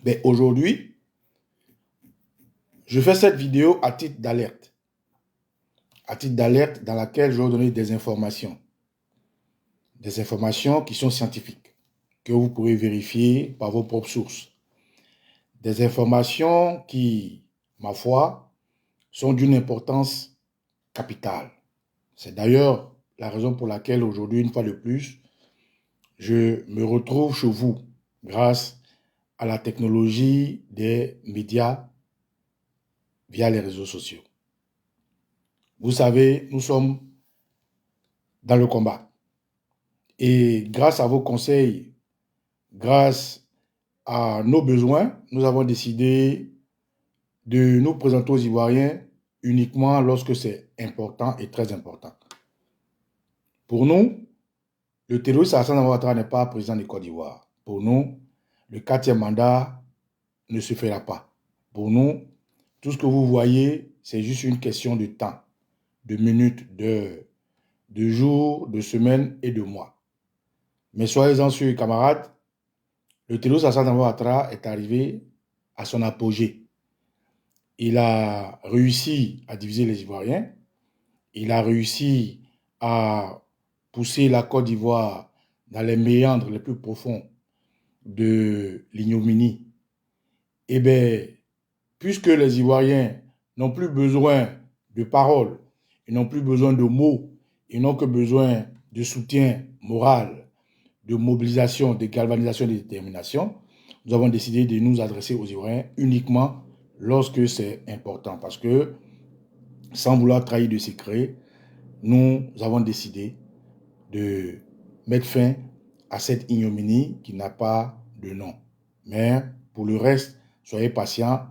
Mais aujourd'hui, je fais cette vidéo à titre d'alerte. À titre d'alerte dans laquelle je vais vous donner des informations. Des informations qui sont scientifiques, que vous pouvez vérifier par vos propres sources. Des informations qui, ma foi, sont d'une importance capitale. C'est d'ailleurs la raison pour laquelle aujourd'hui, une fois de plus, je me retrouve chez vous grâce à la technologie des médias via les réseaux sociaux. Vous savez, nous sommes dans le combat. Et grâce à vos conseils, grâce à nos besoins, nous avons décidé de nous présenter aux Ivoiriens uniquement lorsque c'est important et très important. Pour nous, le terroriste Alassane Ouattara n'est pas président de Côte d'Ivoire. Pour nous, le 4e mandat ne se fera pas. Pour nous, tout ce que vous voyez, c'est juste une question de temps, de minutes, de jours, de semaines et de mois. Mais soyez-en sûrs, camarades, le terroriste Alassane Ouattara est arrivé à son apogée. Il a réussi à diviser les Ivoiriens. Il a réussi à pousser la Côte d'Ivoire dans les méandres les plus profonds de l'ignominie. Eh bien, puisque les Ivoiriens n'ont plus besoin de paroles, ils n'ont plus besoin de mots, ils n'ont que besoin de soutien moral, de mobilisation, de galvanisation et de détermination, nous avons décidé de nous adresser aux Ivoiriens uniquement lorsque c'est important. Parce que, sans vouloir trahir de secret, nous avons décidé de mettre fin à cette ignominie qui n'a pas de nom. Mais pour le reste, soyez patients,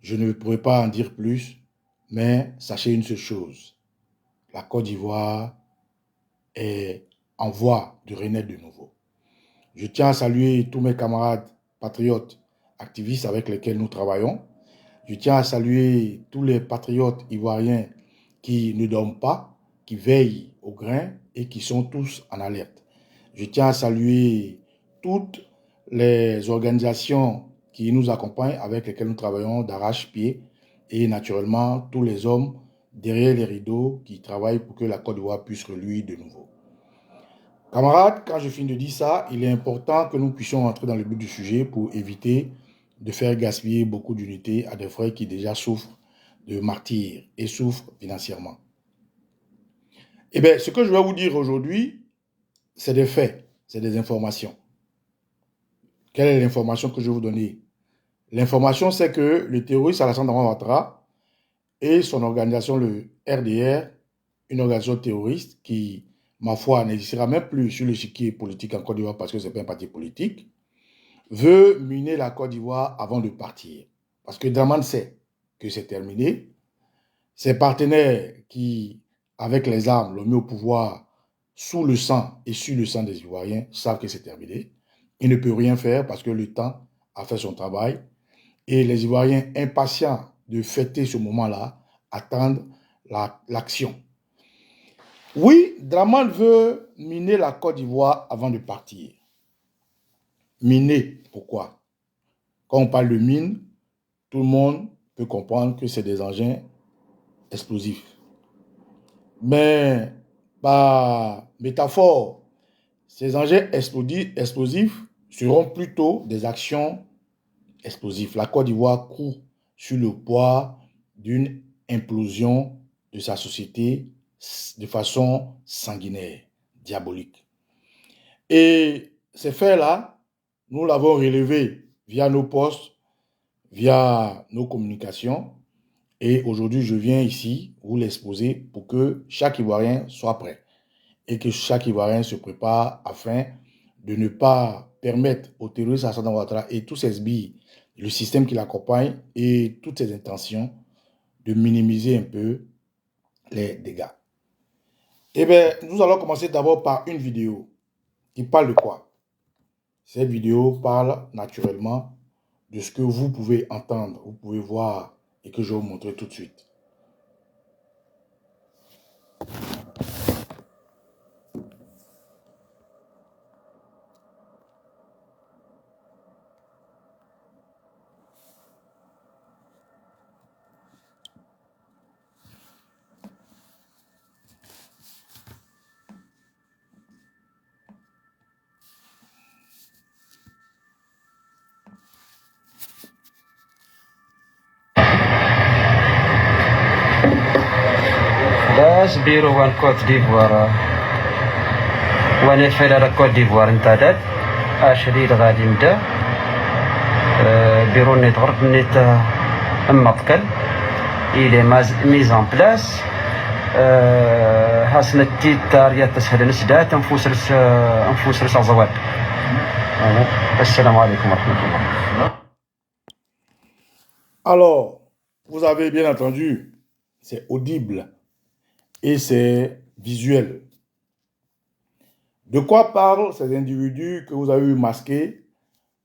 je ne pourrai pas en dire plus, mais sachez une seule chose, la Côte d'Ivoire est en voie de renaître de nouveau. Je tiens à saluer tous mes camarades patriotes, activistes avec lesquels nous travaillons. Je tiens à saluer tous les patriotes ivoiriens qui ne dorment pas, qui veillent au grain et qui sont tous en alerte. Je tiens à saluer toutes les organisations qui nous accompagnent, avec lesquelles nous travaillons d'arrache-pied, et naturellement tous les hommes derrière les rideaux qui travaillent pour que la Côte d'Ivoire puisse reluire de nouveau. Camarades, quand je finis de dire ça, il est important que nous puissions entrer dans le but du sujet pour éviter de faire gaspiller beaucoup d'unités à des frères qui déjà souffrent de martyrs et souffrent financièrement. Eh bien, ce que je vais vous dire aujourd'hui, c'est des faits, c'est des informations. Quelle est l'information que je vais vous donner? L'information, c'est que le terroriste Alassane Ouattara et son organisation, le RDR, une organisation terroriste qui, ma foi, n'existera même plus sur l'échiquier politique en Côte d'Ivoire parce que ce n'est pas un parti politique, veut miner la Côte d'Ivoire avant de partir. Parce que Dramane sait que c'est terminé. Ses partenaires qui, avec les armes, l'ont mis au pouvoir sous le sang et sur le sang des Ivoiriens, savent que c'est terminé. Il ne peut rien faire parce que le temps a fait son travail. Et les Ivoiriens, impatients de fêter ce moment-là, attendent l'action. Oui, Dramane veut miner la Côte d'Ivoire avant de partir. Miner, pourquoi? Quand on parle de mine, tout le monde peut comprendre que c'est des engins explosifs. Mais, par métaphore, ces engins explosifs seront plutôt des actions explosives. La Côte d'Ivoire court sur le poids d'une implosion de sa société de façon sanguinaire, diabolique. Et ces faits-là, nous l'avons relevé via nos postes, via nos communications. Et aujourd'hui, je viens ici vous l'exposer pour que chaque Ivoirien soit prêt et que chaque Ivoirien se prépare afin de ne pas permettre aux terroristes Alassane Ouattara et tous ses sbires, le système qui l'accompagne et toutes ses intentions de minimiser un peu les dégâts. Eh bien, nous allons commencer d'abord par une vidéo qui parle de quoi? Cette vidéo parle naturellement de ce que vous pouvez entendre, vous pouvez voir et que je vais vous montrer tout de suite. بلاص بيرو وان كوت ديفوار وانا فعلا راه كوت ديفوار انتداد اشريد غادي نبدا بيرو نيت غرب نيت مطكل الى ميز ان بلاس حسن التيتار يا تسهل نسدات انفوسرس عزوات. السلام عليكم ورحمه الله. Alors, vous avez bien entendu, c'est audible et c'est visuel. De quoi parlent ces individus que vous avez vu masqués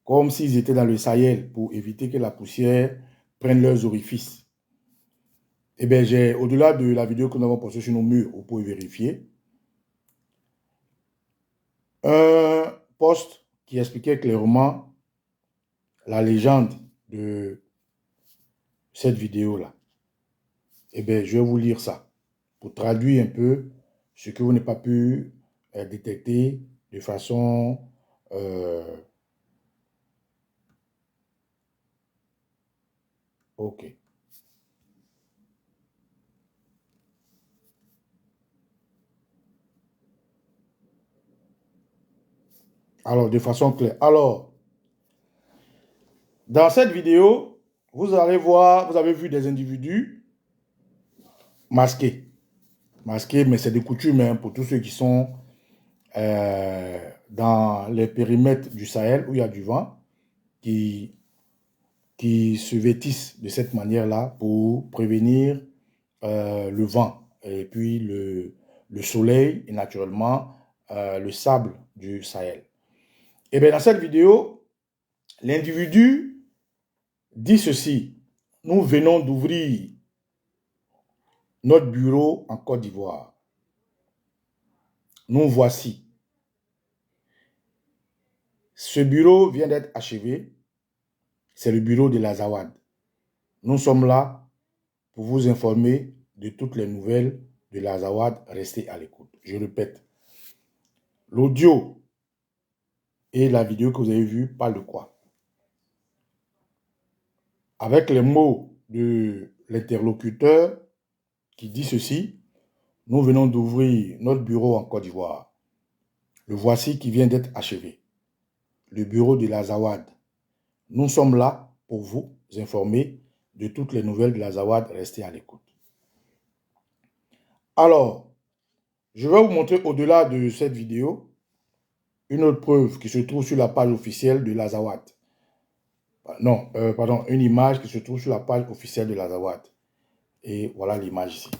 comme s'ils étaient dans le Sahel pour éviter que la poussière prenne leurs orifices? Eh bien, au-delà de la vidéo que nous avons postée sur nos murs, vous pouvez vérifier, un post qui expliquait clairement la légende de cette vidéo-là. Eh bien, je vais vous lire ça pour traduire un peu ce que vous n'avez pas pu détecter de façon ok. Alors, de façon claire. Alors, dans cette vidéo, vous allez voir, vous avez vu des individus masqués. Masqués, mais c'est des coutumes hein, pour tous ceux qui sont dans les périmètres du Sahel où il y a du vent, qui se vêtissent de cette manière-là pour prévenir le vent et puis le soleil et naturellement le sable du Sahel. Et bien dans cette vidéo, l'individu dit ceci: nous venons d'ouvrir notre bureau en Côte d'Ivoire. Nous voici. Ce bureau vient d'être achevé. C'est le bureau de l'Azawad. Nous sommes là pour vous informer de toutes les nouvelles de l'Azawad. Restez à l'écoute. Je répète, l'audio et la vidéo que vous avez vue parlent de quoi? Avec les mots de l'interlocuteur qui dit ceci: nous venons d'ouvrir notre bureau en Côte d'Ivoire. Le voici qui vient d'être achevé. Le bureau de l'Azawad. Nous sommes là pour vous informer de toutes les nouvelles de l'Azawad. Restez à l'écoute. Alors, je vais vous montrer au-delà de cette vidéo une autre preuve qui se trouve sur la page officielle de l'Azawad. Non, pardon, une image qui se trouve sur la page officielle de l'Azawad. Et voilà l'image ici.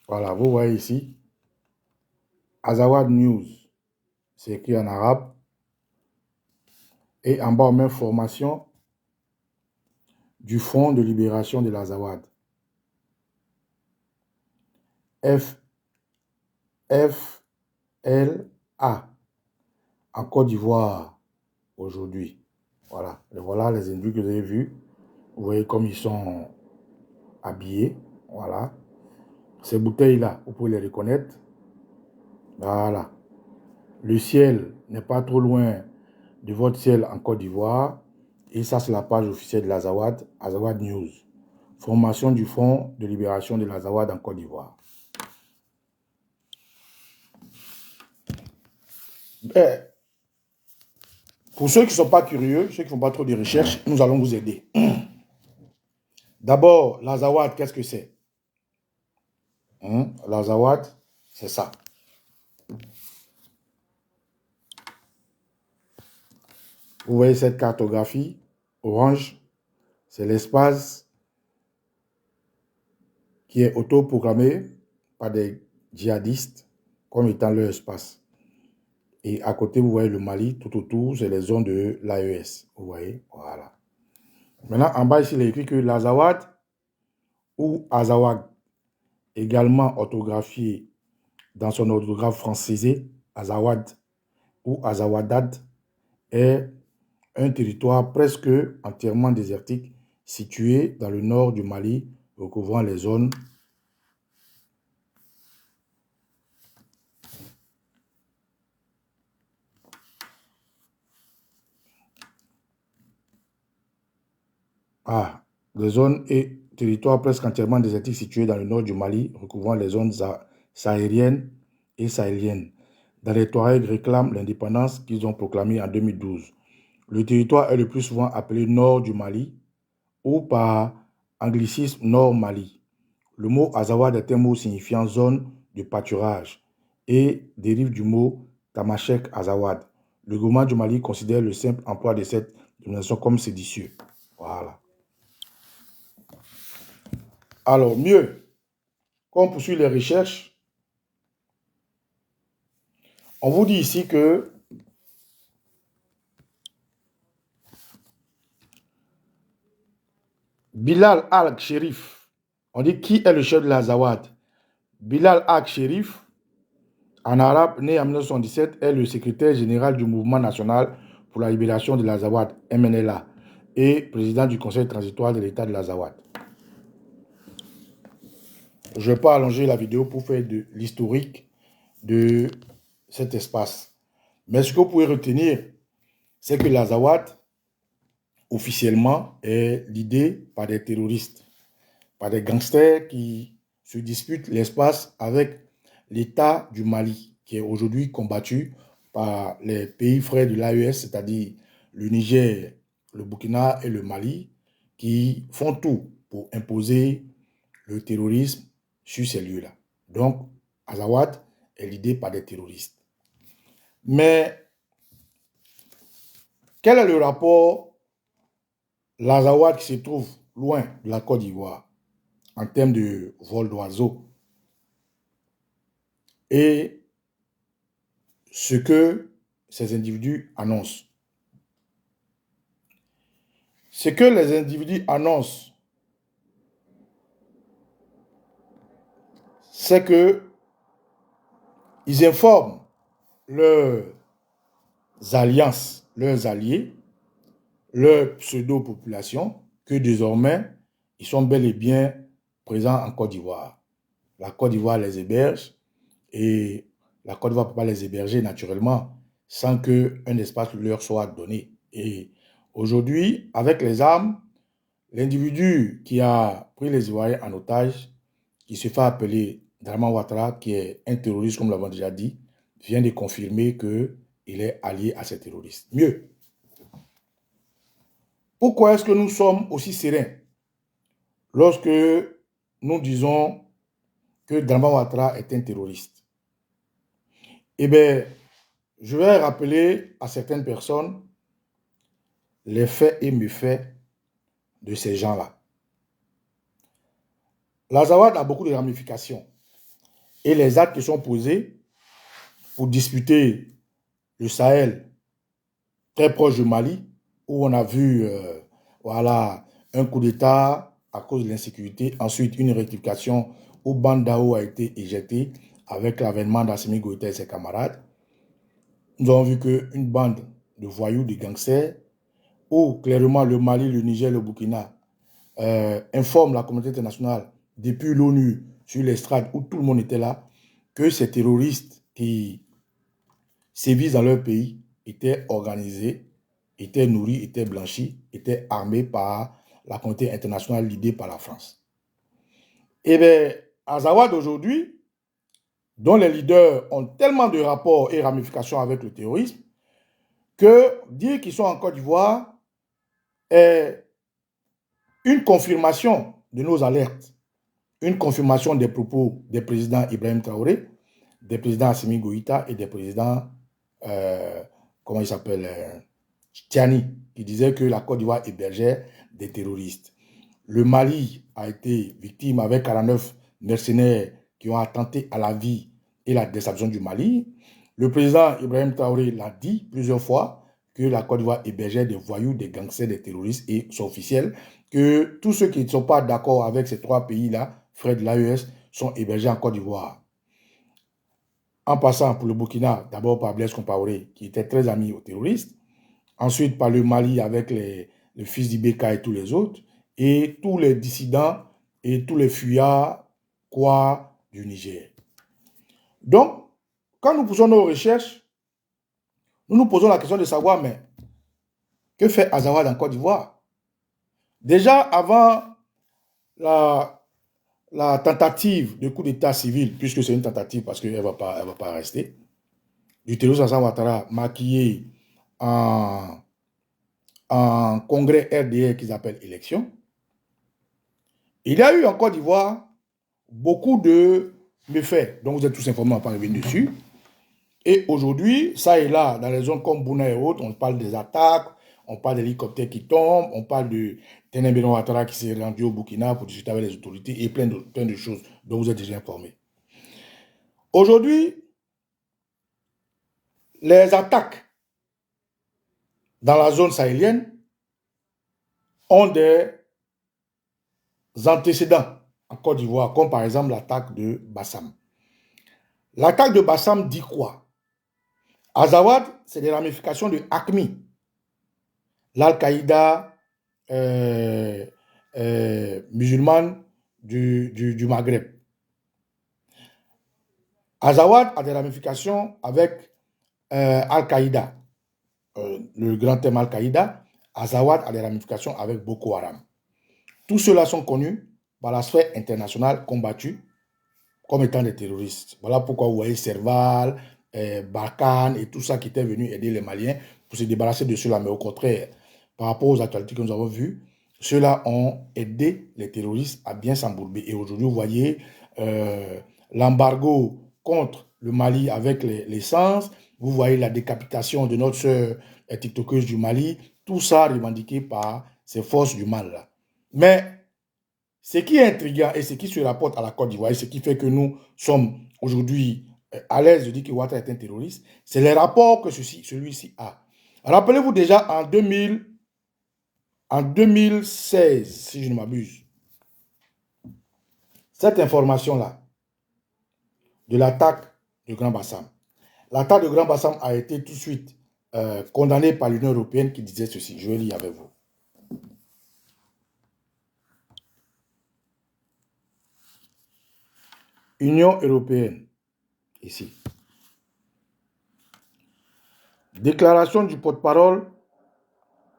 Voilà, vous voyez ici, Azawad News, c'est écrit en arabe. Et en bas, on met formation du Front de libération de l'Azawad. FLA, en Côte d'Ivoire, aujourd'hui. Voilà, et voilà les individus que vous avez vus. Vous voyez comme ils sont habillés. Voilà. Ces bouteilles-là, vous pouvez les reconnaître. Voilà. Le ciel n'est pas trop loin de votre ciel en Côte d'Ivoire. Et ça, c'est la page officielle de l'Azawad, Azawad News. Formation du Front de libération de l'Azawad en Côte d'Ivoire. Pour ceux qui ne sont pas curieux, ceux qui ne font pas trop de recherches, nous allons vous aider. D'abord, l'Azawad, qu'est-ce que c'est? L'Azawad, c'est ça. Vous voyez cette cartographie orange, c'est l'espace qui est autoproclamé par des djihadistes comme étant leur espace. Et à côté, vous voyez le Mali, tout autour, c'est les zones de l'AES. Vous voyez, voilà. Maintenant, en bas ici, il est écrit que l'Azawad ou Azawad, également orthographié dans son orthographe francisé, Azawad ou Azawadad, est un territoire presque entièrement désertique situé dans le nord du Mali, recouvrant les zones Des zones et territoires presque entièrement désertiques situés dans le nord du Mali, recouvrant les zones sahariennes et sahéliennes. Dans les Touaregs réclament l'indépendance qu'ils ont proclamée en 2012. Le territoire est le plus souvent appelé nord du Mali ou par anglicisme nord Mali. Le mot Azawad est un mot signifiant zone de pâturage et dérive du mot Tamashek Azawad. Le gouvernement du Mali considère le simple emploi de cette dénomination comme séditieux. Voilà. Alors, mieux, quand on poursuit les recherches, on vous dit ici que Bilal al-Sherif, on dit qui est le chef de l'Azawad? Bilal al-Sherif, en arabe, né en 1977, est le secrétaire général du Mouvement national pour la libération de l'Azawad, MNLA, et président du conseil transitoire de l'État de l'Azawad. Je ne vais pas allonger la vidéo pour faire de l'historique de cet espace. Mais ce que vous pouvez retenir, c'est que l'Azawad, officiellement, est l'idée par des terroristes, par des gangsters qui se disputent l'espace avec l'État du Mali, qui est aujourd'hui combattu par les pays frères de l'AES, c'est-à-dire le Niger, le Burkina et le Mali, qui font tout pour imposer le terrorisme sur ces lieux-là. Donc, Azawad est l'idée par des terroristes. Mais, quel est le rapport l'Azawad qui se trouve loin de la Côte d'Ivoire en termes de vol d'oiseaux et ce que ces individus annoncent? Ce que les individus annoncent, c'est que ils informent leurs alliances, leurs alliés, leur pseudo-population, que désormais, ils sont bel et bien présents en Côte d'Ivoire. La Côte d'Ivoire les héberge et la Côte d'Ivoire ne peut pas les héberger naturellement sans qu'un espace leur soit donné. Et aujourd'hui, avec les armes, l'individu qui a pris les Ivoiriens en otage, qui se fait appeler Draman Ouattara, qui est un terroriste, comme nous l'avons déjà dit, vient de confirmer qu'il est allié à ces terroristes. Mieux, pourquoi est-ce que nous sommes aussi sereins lorsque nous disons que Draman Ouattara est un terroriste? Eh bien, je vais rappeler à certaines personnes les faits et méfaits de ces gens-là. L'Azawad a beaucoup de ramifications et les actes qui sont posés pour disputer le Sahel, très proche du Mali, où on a vu voilà, un coup d'État à cause de l'insécurité, ensuite une rectification où Bandao a été éjecté avec l'avènement d'Assimi Goïta et ses camarades. Nous avons vu qu'une bande de voyous, de gangsters, où clairement le Mali, le Niger, le Burkina informent la communauté internationale depuis l'ONU sur l'estrade où tout le monde était là, que ces terroristes qui sévissent dans leur pays étaient organisés, étaient nourris, étaient blanchis, étaient armés par la communauté internationale l'idée par la France. Eh bien, Azawad aujourd'hui, dont les leaders ont tellement de rapports et ramifications avec le terrorisme, que dire qu'ils sont en Côte d'Ivoire est une confirmation de nos alertes, une confirmation des propos des présidents Ibrahim Traoré, des présidents Assimi Goïta et des présidents, comment il s'appelle, Tiani, qui disaient que la Côte d'Ivoire hébergeait des terroristes. Le Mali a été victime avec 49 mercenaires qui ont attenté à la vie et la déstabilisation du Mali. Le président Ibrahim Traoré l'a dit plusieurs fois que la Côte d'Ivoire hébergeait des voyous, des gangsters, des terroristes et c'est officiel que tous ceux qui ne sont pas d'accord avec ces trois pays-là, frères de l'AES, sont hébergés en Côte d'Ivoire. En passant pour le Burkina, d'abord par Blaise Compaoré, qui était très ami aux terroristes. Ensuite par le Mali avec le fils d'Ibeka et tous les autres. Et tous les dissidents et tous les fuyards quoi du Niger. Donc, quand nous posons nos recherches, nous nous posons la question de savoir, mais que fait Azawad en Côte d'Ivoire? Déjà, avant la tentative de coup d'état civil, puisque c'est une tentative parce qu'elle ne va pas rester, du terroriste Alassane Ouattara maquillé en congrès RDR qu'ils appellent élection, il y a eu en Côte d'Ivoire beaucoup de méfaits dont vous êtes tous informés, on ne va pas revenir dessus. Et aujourd'hui, ça et là, dans les zones comme Bouna et autres, on parle des attaques, on parle d'hélicoptères qui tombent, on parle de Ténébénon Ouattara qui s'est rendu au Burkina pour discuter avec les autorités et plein de choses dont vous êtes déjà informés. Aujourd'hui, les attaques dans la zone sahélienne ont des antécédents en Côte d'Ivoire, comme par exemple l'attaque de Bassam. L'attaque de Bassam dit quoi? Azawad, c'est des ramifications de AQMI, l'Al-Qaïda musulmane du Maghreb. Azawad a des ramifications avec Al-Qaïda, le grand thème Al-Qaïda. Azawad a des ramifications avec Boko Haram. Tous ceux-là sont connus par la sphère internationale combattue comme étant des terroristes. Voilà pourquoi vous voyez Serval, Barkhane et tout ça qui était venu aider les Maliens pour se débarrasser de ceux-là. Mais au contraire, par rapport aux actualités que nous avons vues, ceux-là ont aidé les terroristes à bien s'embourber. Et aujourd'hui, vous voyez l'embargo contre le Mali avec l'essence. Vous voyez la décapitation de notre sœur tiktokeuse du Mali. Tout ça revendiqué par ces forces du mal là. Mais ce qui est intriguant et ce qui se rapporte à la Côte d'Ivoire et ce qui fait que nous sommes aujourd'hui à l'aise de dire que Ouattara est un terroriste, c'est les rapports que celui-ci a. Rappelez-vous déjà en 2016, si je ne m'abuse, cette information-là de l'attaque de Grand Bassam. L'attaque de Grand Bassam a été tout de suite condamnée par l'Union européenne qui disait ceci. Je vais lire avec vous. Union européenne, ici. Déclaration du porte-parole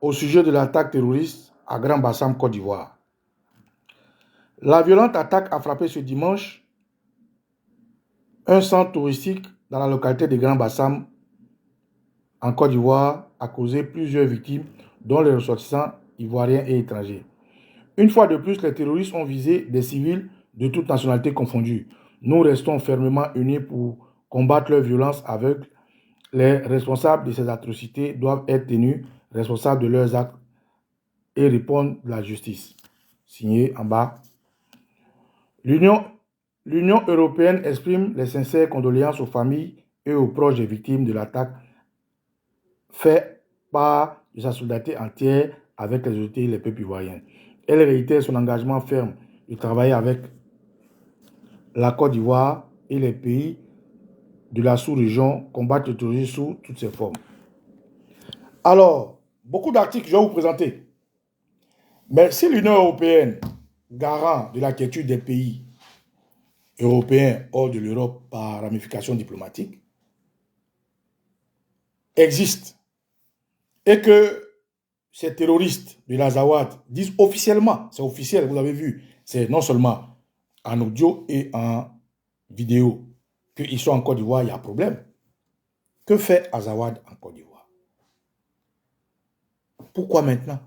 au sujet de l'attaque terroriste à Grand Bassam, Côte d'Ivoire. La violente attaque a frappé ce dimanche un centre touristique dans la localité de Grand Bassam, en Côte d'Ivoire, a causé plusieurs victimes, dont les ressortissants ivoiriens et étrangers. Une fois de plus, les terroristes ont visé des civils de toutes nationalités confondues. Nous restons fermement unis pour combattre leur violence aveugle. Les responsables de ces atrocités doivent être tenus responsables de leurs actes et répondre de la justice. Signé en bas. L'Union européenne exprime les sincères condoléances aux familles et aux proches des victimes de l'attaque faite par de sa solidarité entière avec les autorités et les peuples ivoiriens. Elle réitère son engagement ferme de travailler avec la Côte d'Ivoire et les pays de la sous-région combattre le terrorisme sous toutes ses formes. Alors, beaucoup d'articles je vais vous présenter. Mais si l'Union européenne, garant de la quiétude des pays européens hors de l'Europe par ramification diplomatique, existe et que ces terroristes de l'Azawad disent officiellement, c'est officiel, vous avez vu, c'est non seulement en audio et en vidéo, qu'ils sont en Côte d'Ivoire, il y a un problème. Que fait Azawad en Côte d'Ivoire? Pourquoi maintenant?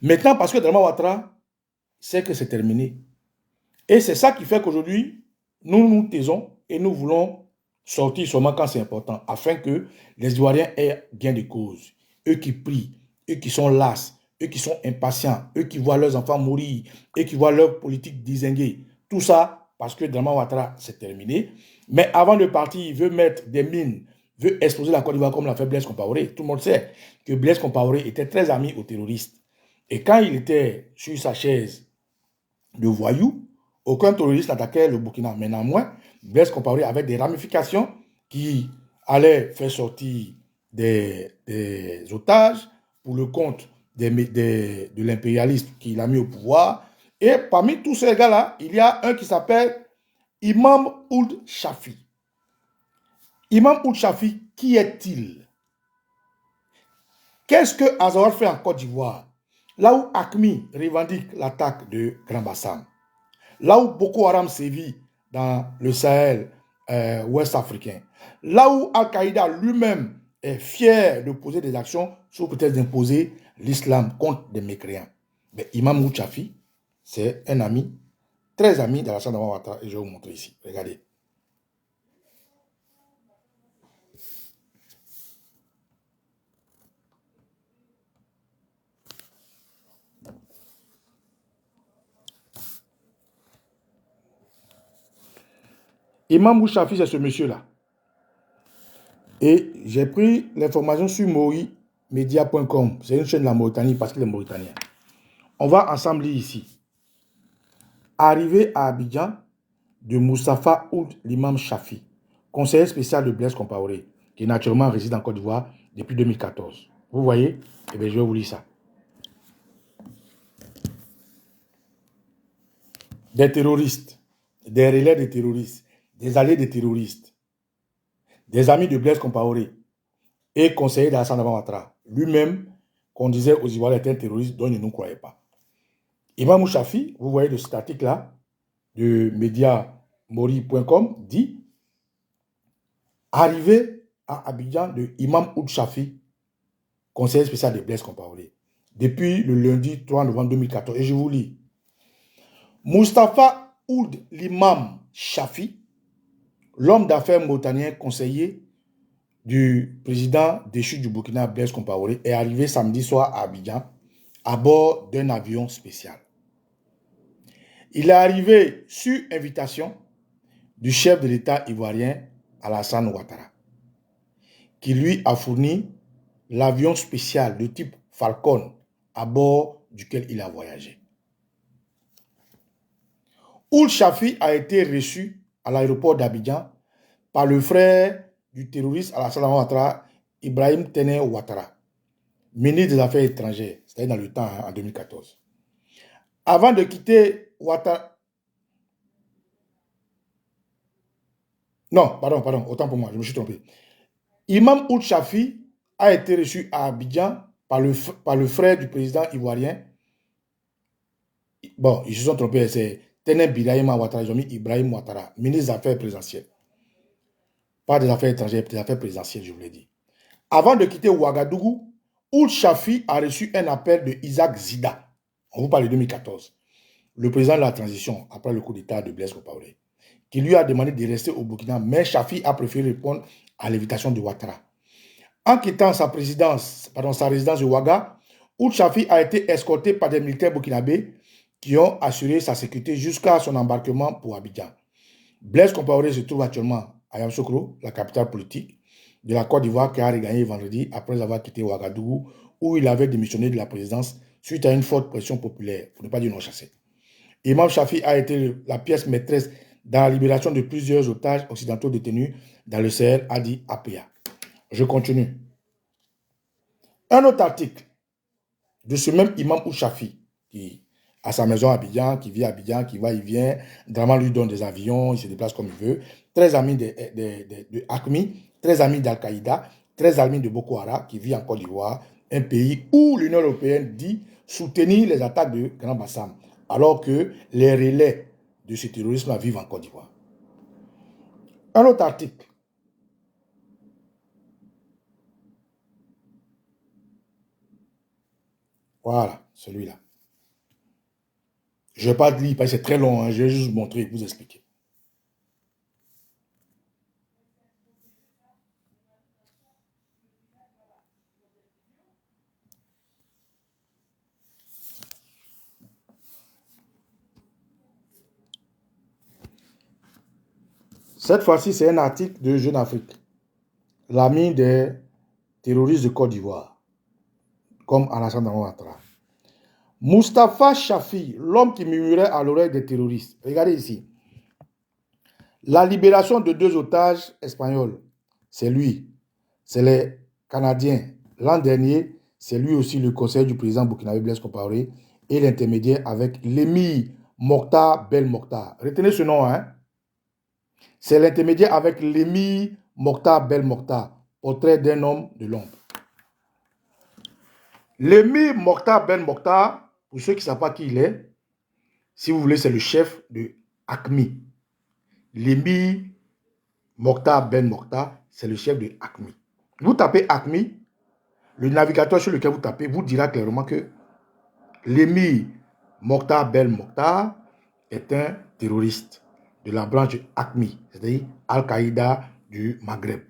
Maintenant, parce que Draman Ouattara sait que c'est terminé. Et c'est ça qui fait qu'aujourd'hui, nous nous taisons et nous voulons sortir seulement quand c'est important, afin que les Ivoiriens aient gain de cause. Eux qui prient, eux qui sont las, eux qui sont impatients, eux qui voient leurs enfants mourir, eux qui voient leur politique dézinguer. Tout ça parce que Draman Ouattara, c'est terminé. Mais avant de partir, il veut mettre des mines, veut exploser la Côte d'Ivoire comme l'a fait Blaise Compaoré. Tout le monde sait que Blaise Compaoré était très ami aux terroristes. Et quand il était sur sa chaise de voyou, aucun terroriste n'attaquait le Burkina. Mais néanmoins, Blaise Compaoré avait des ramifications qui allaient faire sortir des otages pour le compte de l'impérialiste qu'il a mis au pouvoir. Et parmi tous ces gars-là, il y a un qui s'appelle Imam Ould Chafi. Imam Ould Chafi, qui est-il? Qu'est-ce que Azawad fait en Côte d'Ivoire? Là où AQMI revendique l'attaque de Grand Bassam, là où Boko Haram sévit dans le Sahel ouest africain, là où Al-Qaïda lui-même est fier de poser des actions sous prétexte d'imposer l'islam contre des mécréants. Mais Imam Mouchafi, c'est un ami, très ami d'Alassane Ouattara, et je vais vous montrer ici. Regardez. Imam Mouchafi, c'est ce monsieur-là. Et j'ai pris l'information sur morimedia.com. C'est une chaîne de la Mauritanie parce qu'il est mauritanien. On va ensemble lire ici. Arrivé à Abidjan de Moustapha Ould l'imam Chafi, conseiller spécial de Blaise Compaoré, qui naturellement réside en Côte d'Ivoire depuis 2014. Vous voyez? Eh bien, je vais vous lire ça. Des terroristes, des relais de terroristes, des alliés des terroristes, des amis de Blaise Compaoré et conseiller d'Alassane Ouattara. Lui-même, qu'on disait aux Ivoiriens était un terroriste dont il ne nous croyait pas. Imam Chafi, vous voyez de cet article-là, de mediamori.com, dit arrivé à Abidjan de Imam Ould Chafi, conseiller spécial de Blaise Compaoré, depuis le lundi 3 novembre 2014. Et je vous lis. Moustapha Ould l'imam Chafi, l'homme d'affaires mauritanien conseiller du président déchu du Burkina, Blaise Compaoré, est arrivé samedi soir à Abidjan à bord d'un avion spécial. Il est arrivé sur invitation du chef de l'État ivoirien Alassane Ouattara, qui lui a fourni l'avion spécial de type Falcon à bord duquel il a voyagé. Ould Chafi a été reçu à l'aéroport d'Abidjan par le frère du terroriste Alassane Ouattara, Ibrahim Tener Ouattara, ministre des Affaires étrangères, c'est-à-dire dans le temps, en 2014. Avant de quitter Ouattara... Non, pardon, autant pour moi, je me suis trompé. Imam Ould Chafi a été reçu à Abidjan par le frère du président ivoirien. Bon, ils se sont trompés, c'est Tener Birahima Ouattara, ils ont mis Ibrahim Ouattara, ministre des Affaires présidentielles. Pas des Affaires étrangères, des Affaires présidentielles, je vous l'ai dit. Avant de quitter Ouagadougou, Ould Chafi a reçu un appel de Isaac Zida. On vous parle de 2014. Le président de la transition, après le coup d'État de Blaise Compaoré, qui lui a demandé de rester au Burkina, mais Chafi a préféré répondre à l'invitation de Ouattara. En quittant sa résidence de Ouaga, Ould Chafi a été escorté par des militaires burkinabés qui ont assuré sa sécurité jusqu'à son embarquement pour Abidjan. Blaise Compaoré se trouve actuellement à Yamoussoukro, la capitale politique de la Côte d'Ivoire, qui a regagné vendredi après avoir quitté Ouagadougou, où il avait démissionné de la présidence suite à une forte pression populaire, pour ne pas dire non chassé. Imam Chafi a été la pièce maîtresse dans la libération de plusieurs otages occidentaux détenus dans le Sahel, a dit APA. Je continue. Un autre article de ce même Imam Ould Chafi, qui a sa maison à Abidjan, qui vit à Abidjan, qui va, il vient, Draman lui donne des avions, il se déplace comme il veut, très ami de AQMI, très ami d'Al-Qaïda, très ami de Boko Haram, qui vit en Côte d'Ivoire, un pays où l'Union européenne dit soutenir les attaques de Grand Bassam, alors que les relais de ce terrorisme vivent en Côte d'Ivoire. Un autre article. Voilà, celui-là. Je ne vais pas lire parce que c'est très long, hein, je vais juste vous montrer et vous expliquer. Cette fois-ci, c'est un article de Jeune Afrique, l'ami des terroristes de Côte d'Ivoire, comme Alassane Ouattara. Moustapha Chafi, l'homme qui murmurait à l'oreille des terroristes. Regardez ici. La libération de 2 otages espagnols, c'est lui. C'est les Canadiens. L'an dernier, c'est lui aussi le conseiller du président burkinabé Blaise Compaoré et l'intermédiaire avec l'émir Mokhtar Belmokhtar. Retenez ce nom, hein? C'est l'intermédiaire avec l'émir Mokhtar Belmokhtar, portrait d'un homme de l'ombre. L'émir Mokhtar Ben Mokhtar, pour ceux qui ne savent pas qui il est, si vous voulez, c'est le chef de AQMI. L'émir Mokhtar Ben Mokhtar, c'est le chef de AQMI. Vous tapez AQMI, le navigateur sur lequel vous tapez vous dira clairement que l'émir Mokhtar Ben Mokhtar est un terroriste de la branche AQMI, c'est-à-dire Al-Qaïda du Maghreb.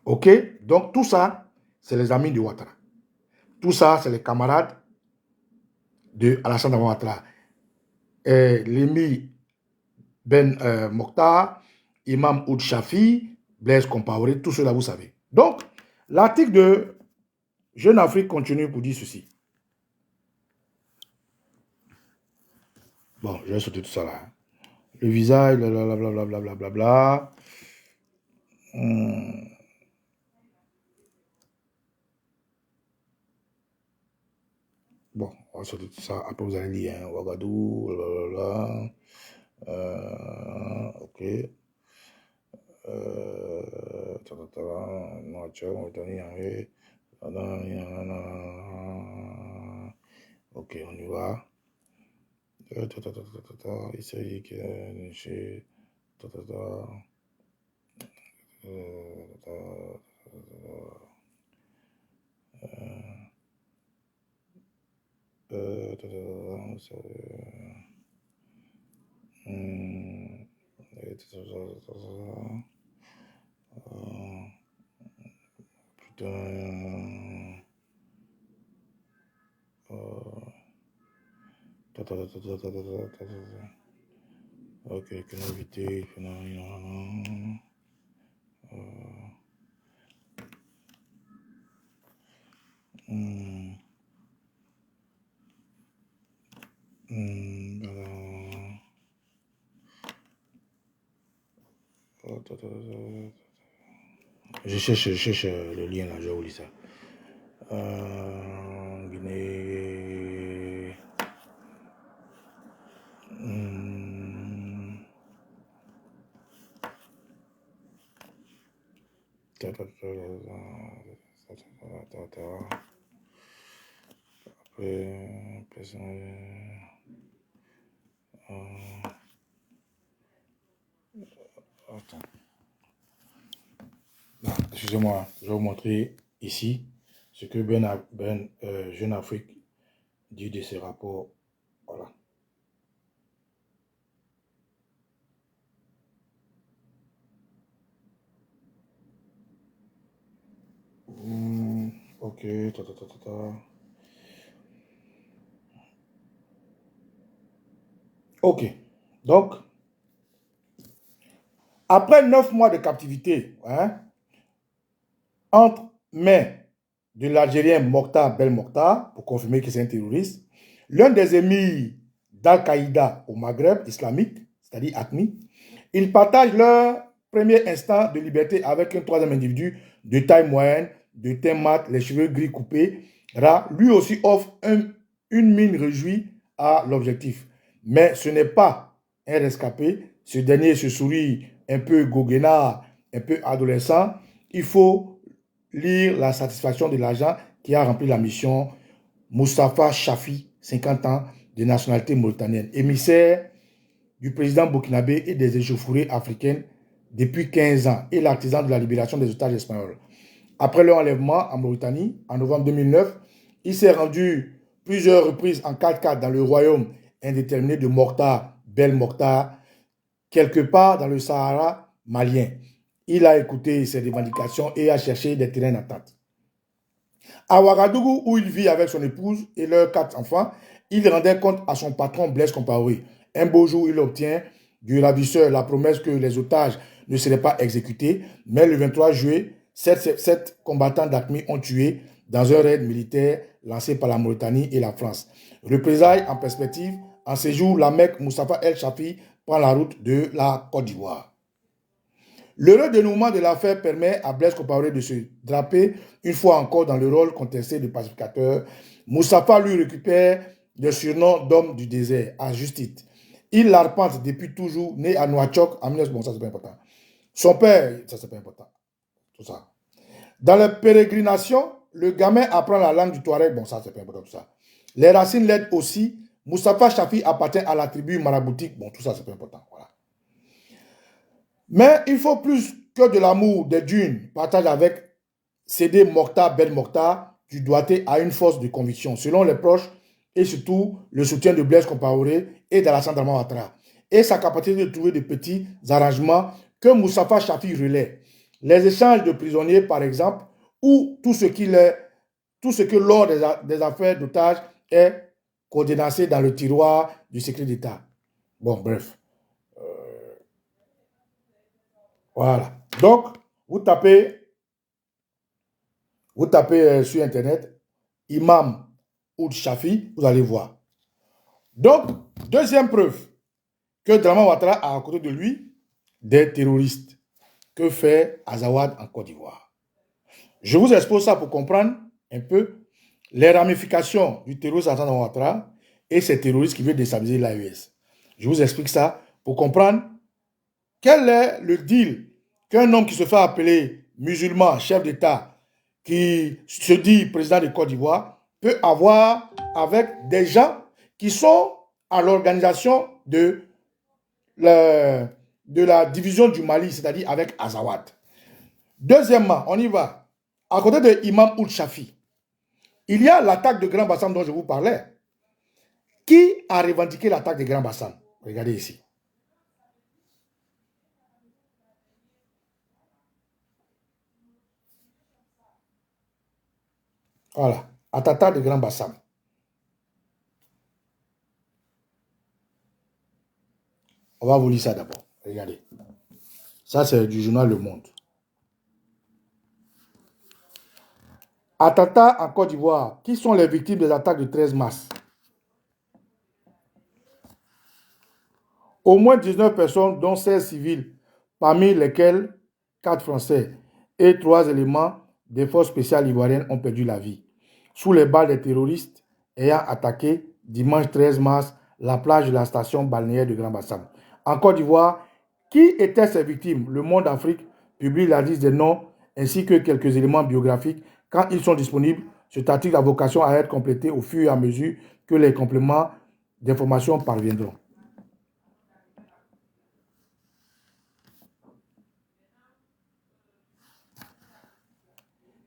Ok? Donc tout ça, c'est les amis de Ouattara. Tout ça, c'est les camarades de Alassane Ouattara. L'émir Ben Mokhtar, Imam Oud Shafi, Blaise Compaoré, tout cela vous savez. Donc, l'article de Jeune Afrique continue pour dire ceci. Bon, je vais sauter tout ça là. Le visage, blablabla. Bon, on va sauter tout ça. Après, vous allez lire hein, Ouagadougou, blablabla. Ok. Ok, on y va. Il s'agit que ok, que l'invité je cherche le lien là, je vous lis ça. Guinée. Attends. Excusez-moi, je vais vous montrer ici ce que Jeune Afrique dit de ces rapports. Voilà. Ok, Ok, donc, après 9 mois de captivité, hein, entre mai de l'Algérien Mokhtar Ben Mokhtar, pour confirmer que c'est un terroriste, l'un des émirs d'Al-Qaïda au Maghreb islamique, c'est-à-dire AQMI, ils partagent leur premier instant de liberté avec un troisième individu de taille moyenne, de teint mat, les cheveux gris coupés. Lui aussi offre une mine réjouie à l'objectif. Mais ce n'est pas un rescapé. Ce dernier se sourit un peu goguenard, un peu adolescent. Il faut lire la satisfaction de l'agent qui a rempli la mission. Moustapha Chafi, 50 ans, de nationalité mauritanienne, émissaire du président burkinabé et des échauffourées africaines depuis 15 ans et l'artisan de la libération des otages espagnols. Après leur enlèvement en Mauritanie, en novembre 2009, il s'est rendu plusieurs reprises en 4x4 dans le royaume indéterminé de Mokhtar, Bel Mokhtar, quelque part dans le Sahara malien. Il a écouté ses revendications et a cherché des terrains d'attente. À Ouagadougou, où il vit avec son épouse et leurs 4 enfants, il rendait compte à son patron Blaise Compaoré. Un beau jour, il obtient du ravisseur la promesse que les otages ne seraient pas exécutés, mais le 23 juillet, 7 combattants d'AQMI ont tué dans un raid militaire lancé par la Mauritanie et la France. Représailles en perspective, en séjour, la Mecque Moustapha El Chafi prend la route de la Côte d'Ivoire. L'heureux dénouement de l'affaire permet à Blaise Compaoré de se draper une fois encore dans le rôle contesté de pacificateur. Moustapha lui récupère le surnom d'homme du désert, à juste titre. Il l'arpente depuis toujours, né à Nouakchott en 19... Bon, ça c'est pas important. Son père, ça c'est pas important. Tout ça. Dans les pérégrinations, le gamin apprend la langue du Touareg, bon, ça, c'est pas important, tout ça. Les racines l'aident aussi. Moustapha Chafi appartient à la tribu maraboutique, bon, tout ça, c'est pas important, voilà. Mais il faut plus que de l'amour, des dunes, partage avec Sédé Mokhtar Ben Mokhtar du Douaté à une force de conviction, selon les proches, et surtout le soutien de Blaise Compaoré et d'Alassane Draman Ouattara, et sa capacité de trouver de petits arrangements que Moustapha Chafi relaie. Les échanges de prisonniers, par exemple, ou tout ce que lors des affaires d'otages est condensé dans le tiroir du secret d'État. Bon, bref. Voilà. Donc, vous tapez sur Internet, Imam Ould Chafi, vous allez voir. Donc, deuxième preuve que Draman Ouattara a à côté de lui des terroristes. Que fait Azawad en Côte d'Ivoire? Je vous expose ça pour comprendre un peu les ramifications du terrorisme Alassane Draman Ouattara et ces terroristes qui veulent déstabiliser l'AES. Je vous explique ça pour comprendre quel est le deal qu'un homme qui se fait appeler musulman, chef d'État, qui se dit président de Côte d'Ivoire, peut avoir avec des gens qui sont à l'organisation de la division du Mali, c'est-à-dire avec Azawad. Deuxièmement, on y va. À côté de Imam Ould Chafi, il y a l'attaque de Grand Bassam dont je vous parlais. Qui a revendiqué l'attaque de Grand Bassam? Regardez ici. Voilà, Atata de Grand Bassam. On va vous lire ça d'abord. Regardez. Ça, c'est du journal Le Monde. Atata en Côte d'Ivoire. Qui sont les victimes des attaques du 13 mars? Au moins 19 personnes, dont 16 civils, parmi lesquels 4 Français et 3 éléments des forces spéciales ivoiriennes ont perdu la vie sous les balles des terroristes ayant attaqué dimanche 13 mars la plage de la station balnéaire de Grand Bassam. En Côte d'Ivoire, qui étaient ces victimes? Le Monde Afrique publie la liste des noms ainsi que quelques éléments biographiques quand ils sont disponibles. Cet article a vocation à être complété au fur et à mesure que les compléments d'information parviendront.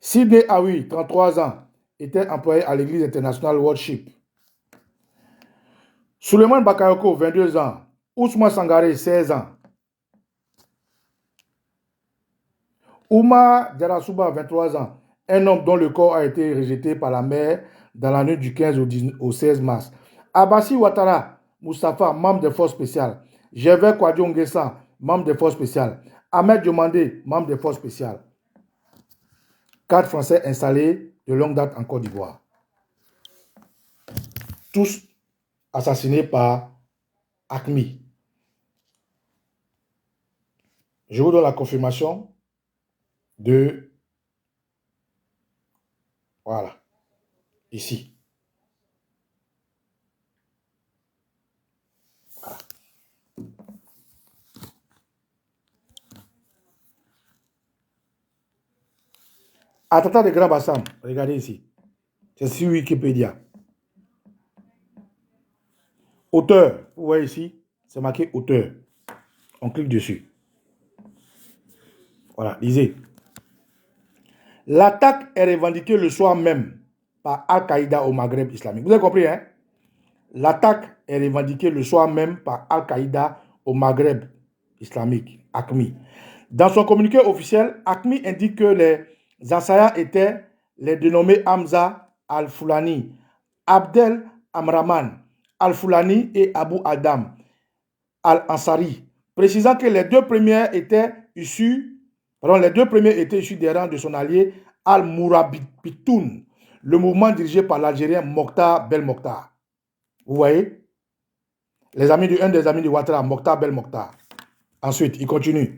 Sidney Aoui, 33 ans, était employé à l'église internationale Worship. Souleymane Bakayoko, 22 ans. Ousmane Sangaré, 16 ans. Oumar Diarasouba, 23 ans. Un homme dont le corps a été rejeté par la mer dans la nuit du 15 au 16 mars. Abassi Ouattara, Moustapha, membre des forces spéciales. Gervais Kouadio Nguessan, membre des forces spéciales. Ahmed Diomandé, membre des forces spéciales. 4 Français installés de longue date en Côte d'Ivoire. Tous assassinés par AQMI. Je vous donne la confirmation de... Voilà. Ici. Voilà. Atata de Grand Bassam. Regardez ici. C'est sur Wikipédia. Auteur. Vous voyez ici. C'est marqué auteur. On clique dessus. Voilà. Lisez. L'attaque est revendiquée le soir même par Al-Qaïda au Maghreb islamique. Vous avez compris, hein? L'attaque est revendiquée le soir même par Al-Qaïda au Maghreb islamique, AQMI. Dans son communiqué officiel, AQMI indique que les assaillants étaient les dénommés Hamza Al-Foulani, Abdel Amraman Al-Foulani et Abu Adam Al-Ansari, précisant que les deux premiers étaient issus des rangs de son allié Al-Mourabitoun, le mouvement dirigé par l'Algérien Mokhtar Bel Mokhtar. Vous voyez? Un des amis de Ouattara, Mokhtar Bel Mokhtar. Ensuite, il continue.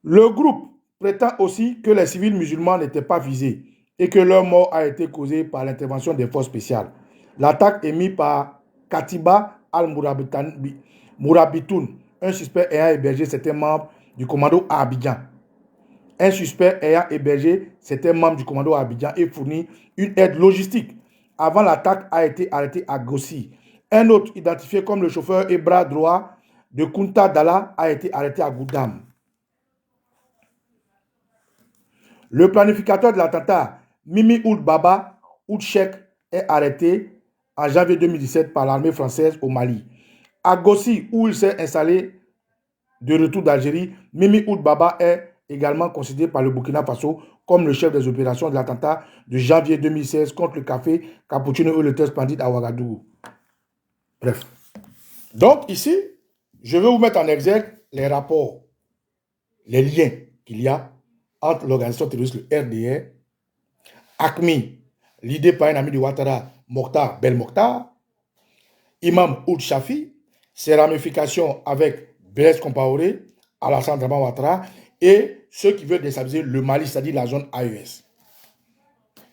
Le groupe prétend aussi que les civils musulmans n'étaient pas visés et que leur mort a été causée par l'intervention des forces spéciales. L'attaque est mise par Katiba Al-Mourabitoun, un suspect ayant hébergé certains membres du commando à Abidjan. un suspect ayant hébergé certains membres du commando à Abidjan et fourni une aide logistique. Avant l'attaque, a été arrêté à Gossi. Un autre, identifié comme le chauffeur et bras droit de Kunta Dalla, a été arrêté à Goudam. Le planificateur de l'attentat, Mimi Ould Baba Ould Cheikh, est arrêté en janvier 2017 par l'armée française au Mali. À Gossi, où il s'est installé de retour d'Algérie, Mimi Ould Baba est également considéré par le Burkina Faso comme le chef des opérations de l'attentat de janvier 2016 contre le café Cappuccino et le Thé Splendide à Ouagadougou. Bref. Donc ici, je vais vous mettre en exergue les rapports, les liens qu'il y a entre l'organisation terroriste, le RDR, ACMI, l'idée par un ami de Ouattara, Mokhtar Bel Mokhtar, Imam Ould Chafi, ses ramifications avec Blaise Compaoré, Alassane Dramane Ouattara et ceux qui veulent déstabiliser le Mali, c'est-à-dire la zone AES.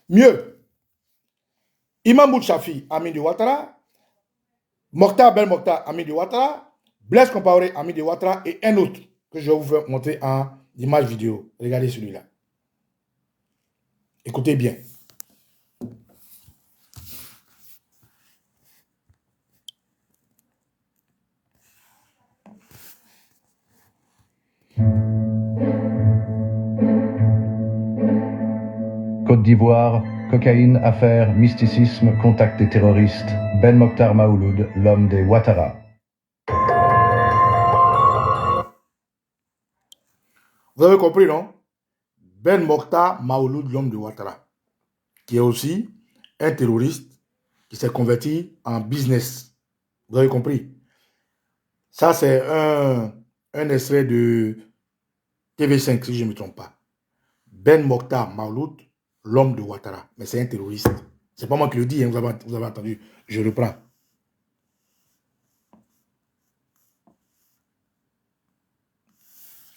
Mieux, Imam Ould Chafi, ami de Ouattara, Mokhtar Bel Mokhtar, ami de Ouattara, Blaise Compaoré, ami de Ouattara et un autre que je vais vous montrer en image vidéo. Regardez celui-là. Écoutez bien. Côte d'Ivoire, cocaïne, affaires, mysticisme, contact des terroristes. Ben Mokhtar Maouloud, l'homme des Ouattara. Vous avez compris, non? Ben Mokhtar Maouloud, l'homme de Ouattara, qui est aussi un terroriste qui s'est converti en business. Vous avez compris? Ça, c'est un extrait de TV5, si je ne me trompe pas. Ben Mokhtar Maouloud, l'homme de Ouattara. Mais c'est un terroriste. C'est pas moi qui le dis, hein, vous avez entendu. Je reprends.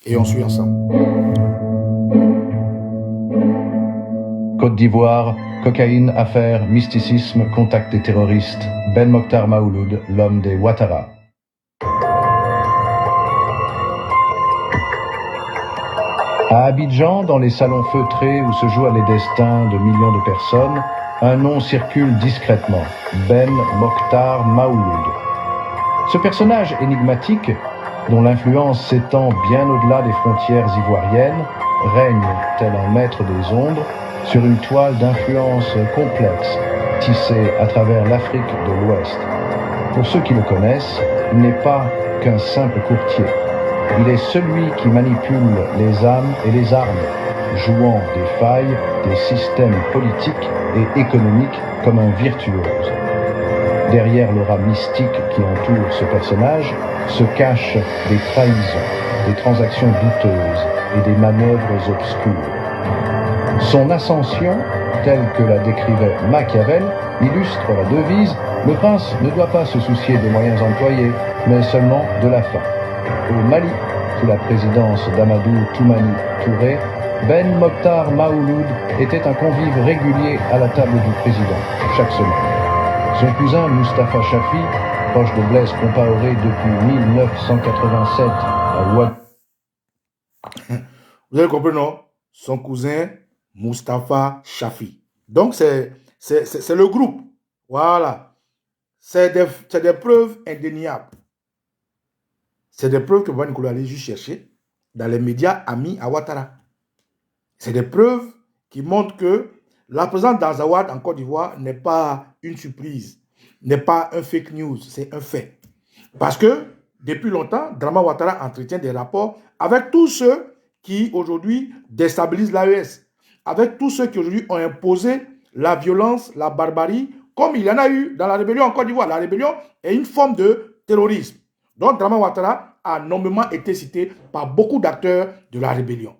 Et on suit ensemble. Côte d'Ivoire, cocaïne, affaires, mysticisme, contact des terroristes. Ben Mokhtar Maouloud, l'homme des Ouattara. À Abidjan, dans les salons feutrés où se jouent les destins de millions de personnes, un nom circule discrètement, Ben Mokhtar Maouloud. Ce personnage énigmatique, dont l'influence s'étend bien au-delà des frontières ivoiriennes, règne, tel un maître des ombres, sur une toile d'influence complexe, tissée à travers l'Afrique de l'Ouest. Pour ceux qui le connaissent, il n'est pas qu'un simple courtier. Il est celui qui manipule les âmes et les armes, jouant des failles des systèmes politiques et économiques comme un virtuose. Derrière l'aura mystique qui entoure ce personnage se cachent des trahisons, des transactions douteuses et des manœuvres obscures. Son ascension, telle que la décrivait Machiavel, illustre la devise « Le prince ne doit pas se soucier des moyens employés, mais seulement de la fin ». Au Mali, sous la présidence d'Amadou Toumani Touré, Ben Mokhtar Maouloud était un convive régulier à la table du président, chaque semaine. Son cousin Moustapha Chafi, proche de Blaise Compaoré depuis 1987 à Ouagadougou. Vous avez compris, non? Son cousin Moustapha Chafi. Donc, c'est le groupe. Voilà. C'est des preuves indéniables. C'est des preuves que Bani Koulou allait juste chercher dans les médias amis à Ouattara. C'est des preuves qui montrent que la présence d'Azawad en Côte d'Ivoire n'est pas une surprise, n'est pas un fake news, c'est un fait. Parce que depuis longtemps, Dramane Ouattara entretient des rapports avec tous ceux qui aujourd'hui déstabilisent l'AES, avec tous ceux qui aujourd'hui ont imposé la violence, la barbarie, comme il y en a eu dans la rébellion en Côte d'Ivoire. La rébellion est une forme de terrorisme. Donc Dramane Ouattara a nommément été cité par beaucoup d'acteurs de la rébellion.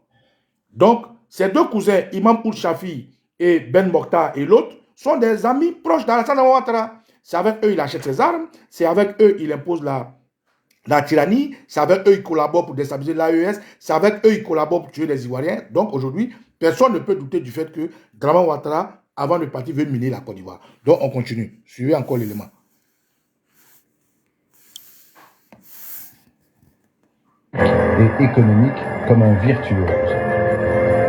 Donc, ces deux cousins, Imam Ould Chafi et Ben Mokhtar et l'autre, sont des amis proches d'Alassane Dramane Ouattara. C'est avec eux il achète ses armes, c'est avec eux il impose la tyrannie, c'est avec eux il collabore pour déstabiliser l'AES, c'est avec eux il collabore pour tuer les Ivoiriens. Donc aujourd'hui, personne ne peut douter du fait que Dramane Ouattara, avant de partir, veut miner la Côte d'Ivoire. Donc on continue. Suivez encore l'élément. Et économique comme un virtuose.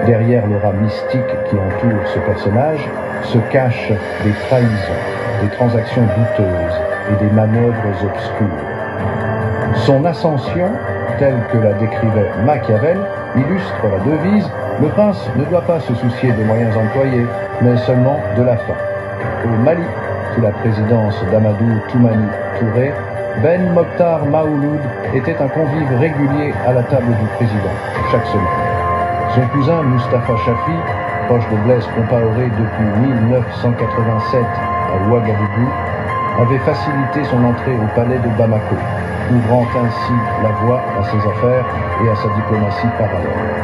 Derrière l'aura mystique qui entoure ce personnage se cachent des trahisons, des transactions douteuses et des manœuvres obscures. Son ascension, telle que la décrivait Machiavel, illustre la devise « Le prince ne doit pas se soucier des moyens employés, mais seulement de la fin ». Au Mali, sous la présidence d'Amadou Toumani Touré, Ben Mokhtar Maouloud était un convive régulier à la table du président, chaque semaine. Son cousin Mustapha Chafi, proche de Blaise Compaoré depuis 1987 à Ouagadougou, avait facilité son entrée au palais de Bamako, ouvrant ainsi la voie à ses affaires et à sa diplomatie parallèle.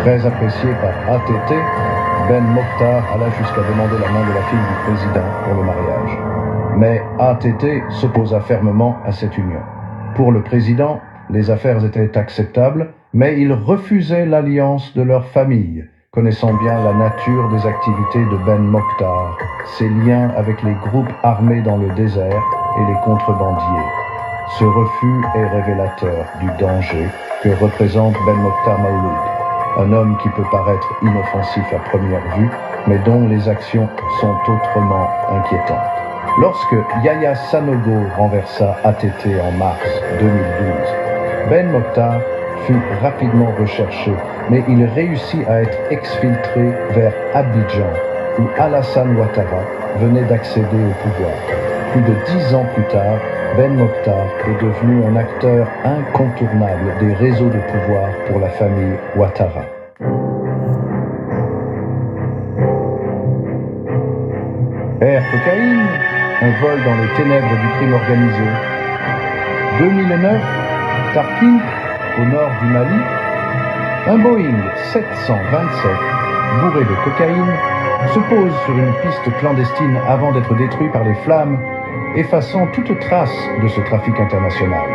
Très apprécié par ATT, Ben Mokhtar alla jusqu'à demander la main de la fille du président pour le mariage. Mais ATT s'opposa fermement à cette union. Pour le président, les affaires étaient acceptables, mais il refusait l'alliance de leur famille, connaissant bien la nature des activités de Ben Mokhtar, ses liens avec les groupes armés dans le désert et les contrebandiers. Ce refus est révélateur du danger que représente Ben Mokhtar Maouloud, un homme qui peut paraître inoffensif à première vue, mais dont les actions sont autrement inquiétantes. Lorsque Yahya Sanogo renversa ATT en mars 2012, Ben Mokhtar fut rapidement recherché, mais il réussit à être exfiltré vers Abidjan, où Alassane Ouattara venait d'accéder au pouvoir. Plus de 10 ans plus tard, Ben Mokhtar est devenu un acteur incontournable des réseaux de pouvoir pour la famille Ouattara. Air Cocaïne, un vol dans les ténèbres du crime organisé. 2009, Tarkine, au nord du Mali, un Boeing 727, bourré de cocaïne, se pose sur une piste clandestine avant d'être détruit par les flammes, effaçant toute trace de ce trafic international.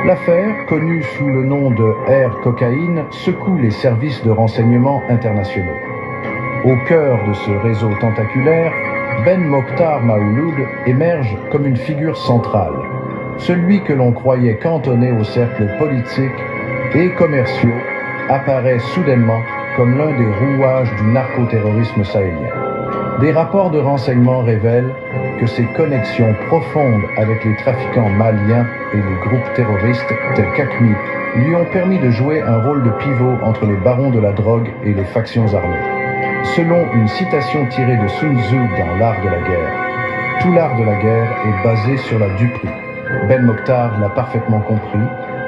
L'affaire, connue sous le nom de Air Cocaïne, secoue les services de renseignement internationaux. Au cœur de ce réseau tentaculaire, Ben Mokhtar Maouloud émerge comme une figure centrale, celui que l'on croyait cantonné aux cercles politiques et commerciaux apparaît soudainement comme l'un des rouages du narcoterrorisme sahélien. Des rapports de renseignement révèlent que ses connexions profondes avec les trafiquants maliens et les groupes terroristes tels qu'AQMI lui ont permis de jouer un rôle de pivot entre les barons de la drogue et les factions armées. Selon une citation tirée de Sun Tzu dans L'Art de la guerre, tout l'art de la guerre est basé sur la duperie. Ben Mokhtar l'a parfaitement compris,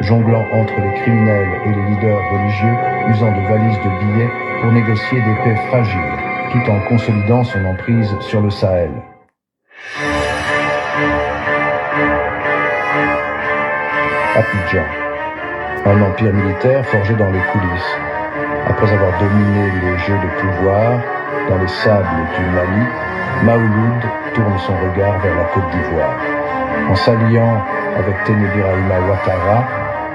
jonglant entre les criminels et les leaders religieux, usant de valises de billets pour négocier des paix fragiles, tout en consolidant son emprise sur le Sahel. Abidjan, un empire militaire forgé dans les coulisses. Après avoir dominé les jeux de pouvoir dans les sables du Mali, Maouloud tourne son regard vers la Côte d'Ivoire. En s'alliant avec Téné Birahima Ouattara,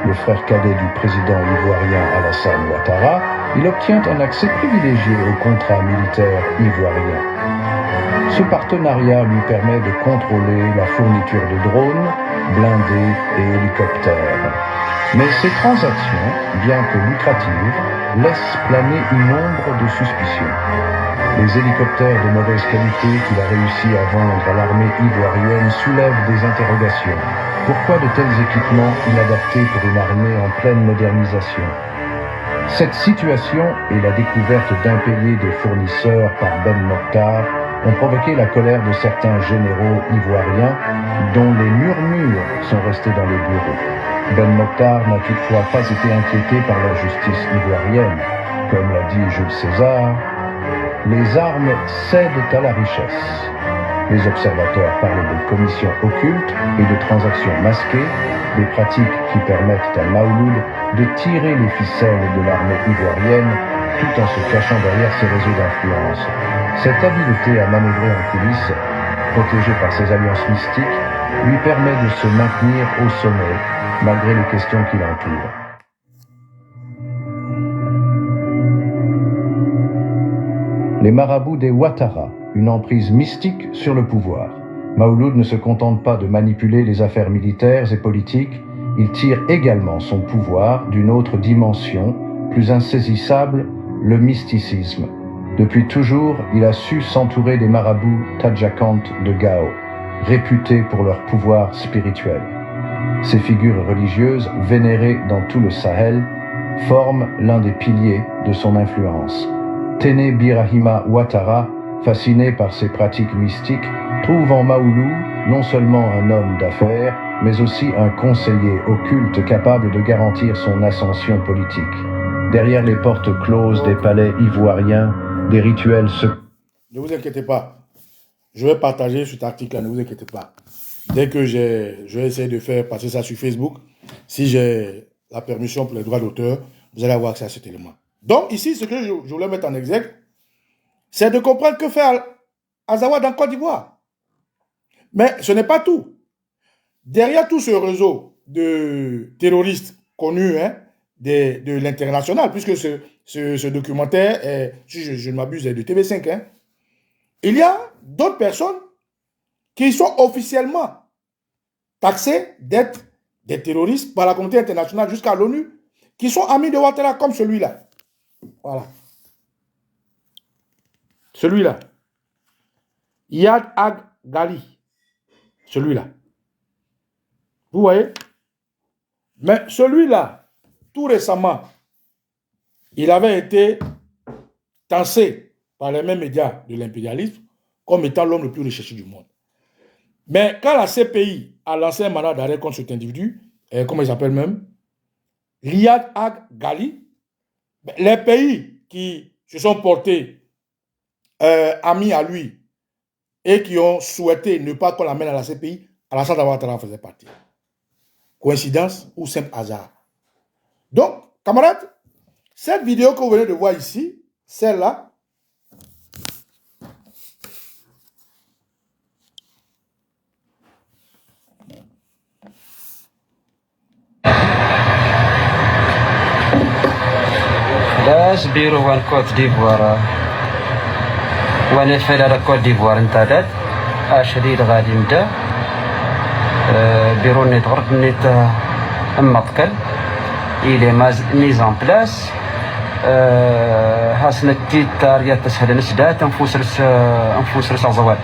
le frère cadet du président ivoirien Alassane Ouattara, il obtient un accès privilégié au contrat militaire ivoirien. Ce partenariat lui permet de contrôler la fourniture de drones, blindés et hélicoptères. Mais ces transactions, bien que lucratives, laissent planer une ombre de suspicion. Les hélicoptères de mauvaise qualité qu'il a réussi à vendre à l'armée ivoirienne soulèvent des interrogations. Pourquoi de tels équipements inadaptés pour une armée en pleine modernisation? Cette situation et la découverte d'impayés de fournisseurs par Ben Mokhtar ont provoqué la colère de certains généraux ivoiriens dont les murmures sont restés dans les bureaux. Ben Mokhtar n'a toutefois pas été inquiété par la justice ivoirienne. Comme l'a dit Jules César, les armes cèdent à la richesse. Les observateurs parlent de commissions occultes et de transactions masquées, des pratiques qui permettent à Maouloud de tirer les ficelles de l'armée ivoirienne tout en se cachant derrière ses réseaux d'influence. Cette habileté à manœuvrer en coulisses, protégée par ses alliances mystiques, lui permet de se maintenir au sommet malgré les questions qui l'entourent. Les marabouts des Ouattara, une emprise mystique sur le pouvoir. Maouloud ne se contente pas de manipuler les affaires militaires et politiques, il tire également son pouvoir d'une autre dimension plus insaisissable, le mysticisme. Depuis toujours, il a su s'entourer des marabouts Tadjikant de Gao, réputés pour leur pouvoir spirituel. Ces figures religieuses, vénérées dans tout le Sahel, forment l'un des piliers de son influence. Téné Birahima Ouattara, fasciné par ses pratiques mystiques, trouve en Maoulou non seulement un homme d'affaires, mais aussi un conseiller occulte capable de garantir son ascension politique. Derrière les portes closes des palais ivoiriens, des rituels Ne vous inquiétez pas. Je vais partager cet article-là, ne vous inquiétez pas. Dès que je vais essayer de faire passer ça sur Facebook, si j'ai la permission pour les droits d'auteur, vous allez avoir accès à cet élément. Donc ici, ce que je voulais mettre en exergue, c'est de comprendre que fait Azawad en Côte d'Ivoire. Mais ce n'est pas tout. Derrière tout ce réseau de terroristes connus de l'international, puisque ce documentaire, si je ne m'abuse, est de TV5, il y a d'autres personnes qui sont officiellement taxées d'être des terroristes par la communauté internationale jusqu'à l'ONU, qui sont amis de Ouattara comme celui-là. Voilà. Celui-là. Yad Ag Ghali. Celui-là. Vous voyez? Mais celui-là, tout récemment, il avait été tassé par les mêmes médias de l'impérialisme comme étant l'homme le plus recherché du monde. Mais quand la CPI a lancé un mandat d'arrêt contre cet individu, comment il s'appelle même, Liad Ag Ghali, les pays qui se sont portés amis à lui et qui ont souhaité ne pas qu'on l'amène à la CPI, Alassane Ouattara en faisait partie. Coïncidence ou simple hasard? Donc, camarades, cette vidéo que vous venez de voir ici, celle-là, لاش بيرو وان كوت ديفوار وانا فعلا على كوت ديفوار انتدت اشديد غادي نبدا بيرو نيت غرب نيت امطكل الى ميزان بلاس هاسنا التيتار تسهل نسدات انفوس عزوات.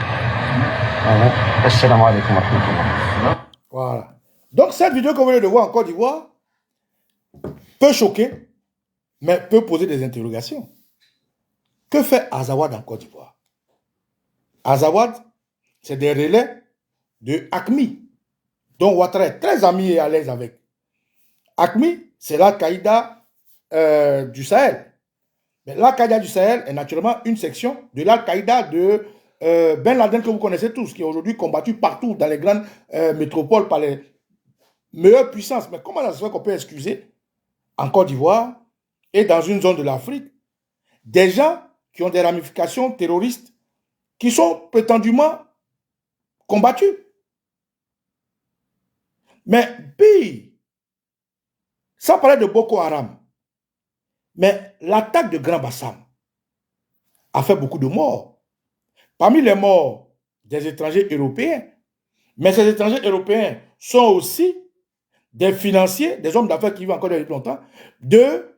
السلام عليكم ورحمه الله. Voilà. Donc cette vidéo que vous venez de voir en Côte d'Ivoire peut choquer, mais peut poser des interrogations. Que fait Azawad en Côte d'Ivoire? Azawad, c'est des relais de AQMI, dont Ouattara est très ami et à l'aise avec. AQMI, c'est l'Al-Qaïda du Sahel. Mais l'Al-Qaïda du Sahel est naturellement une section de l'Al-Qaïda de Ben Laden que vous connaissez tous, qui est aujourd'hui combattu partout dans les grandes métropoles par les meilleures puissances. Mais comment ça se fait qu'on peut excuser en Côte d'Ivoire et dans une zone de l'Afrique des gens qui ont des ramifications terroristes qui sont prétendument combattus? Mais pire, ça parlait de Boko Haram. Mais l'attaque de Grand Bassam a fait beaucoup de morts. Parmi les morts, des étrangers européens. Mais ces étrangers européens sont aussi des financiers, des hommes d'affaires qui vivent encore depuis longtemps, de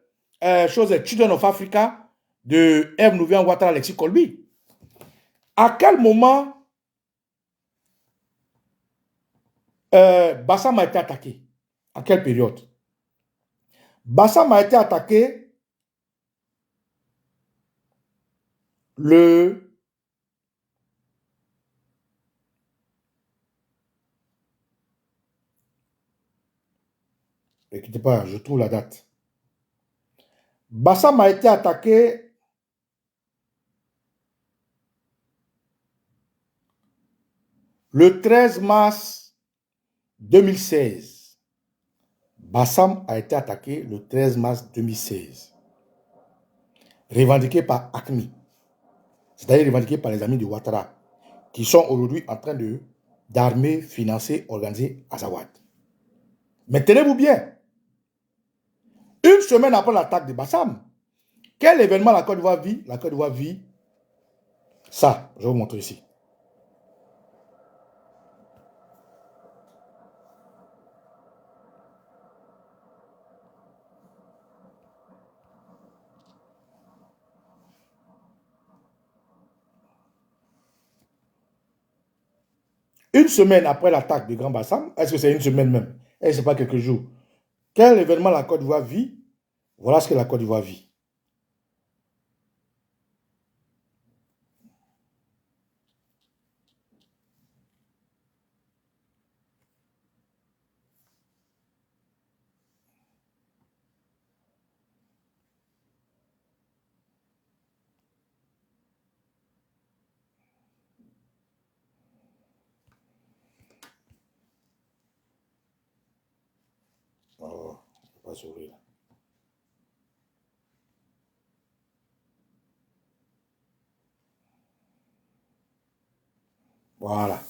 Children of Africa, de M. Nouvian Ouattara, Alexis Colby. À quel moment Bassam a été attaqué? À quelle période? Bassam a été attaqué le N'inquiétez pas, je trouve la date. Bassam a été attaqué le 13 mars 2016. Bassam a été attaqué le 13 mars 2016. Revendiqué par AQMI. C'est-à-dire revendiqué par les amis de Ouattara, qui sont aujourd'hui en train d'armer, financer, organiser Azawad. Mais tenez-vous bien, une semaine après l'attaque de Bassam, quel événement la Côte d'Ivoire vit? La Côte d'Ivoire vit ça. Je vais vous montrer ici. Une semaine après l'attaque de Grand Bassam, est-ce que c'est une semaine même? Est-ce que ce n'est pas quelques jours? Quel événement la Côte d'Ivoire vit? Voilà ce que la Côte d'Ivoire vit. Oh, je ne peux pas sourire. Voilà.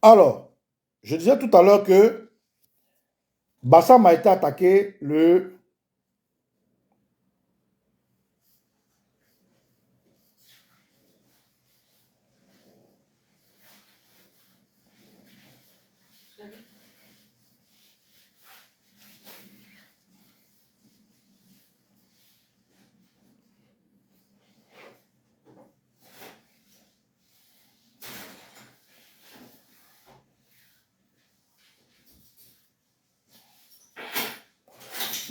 Alors, je disais tout à l'heure que Bassam a été attaqué le...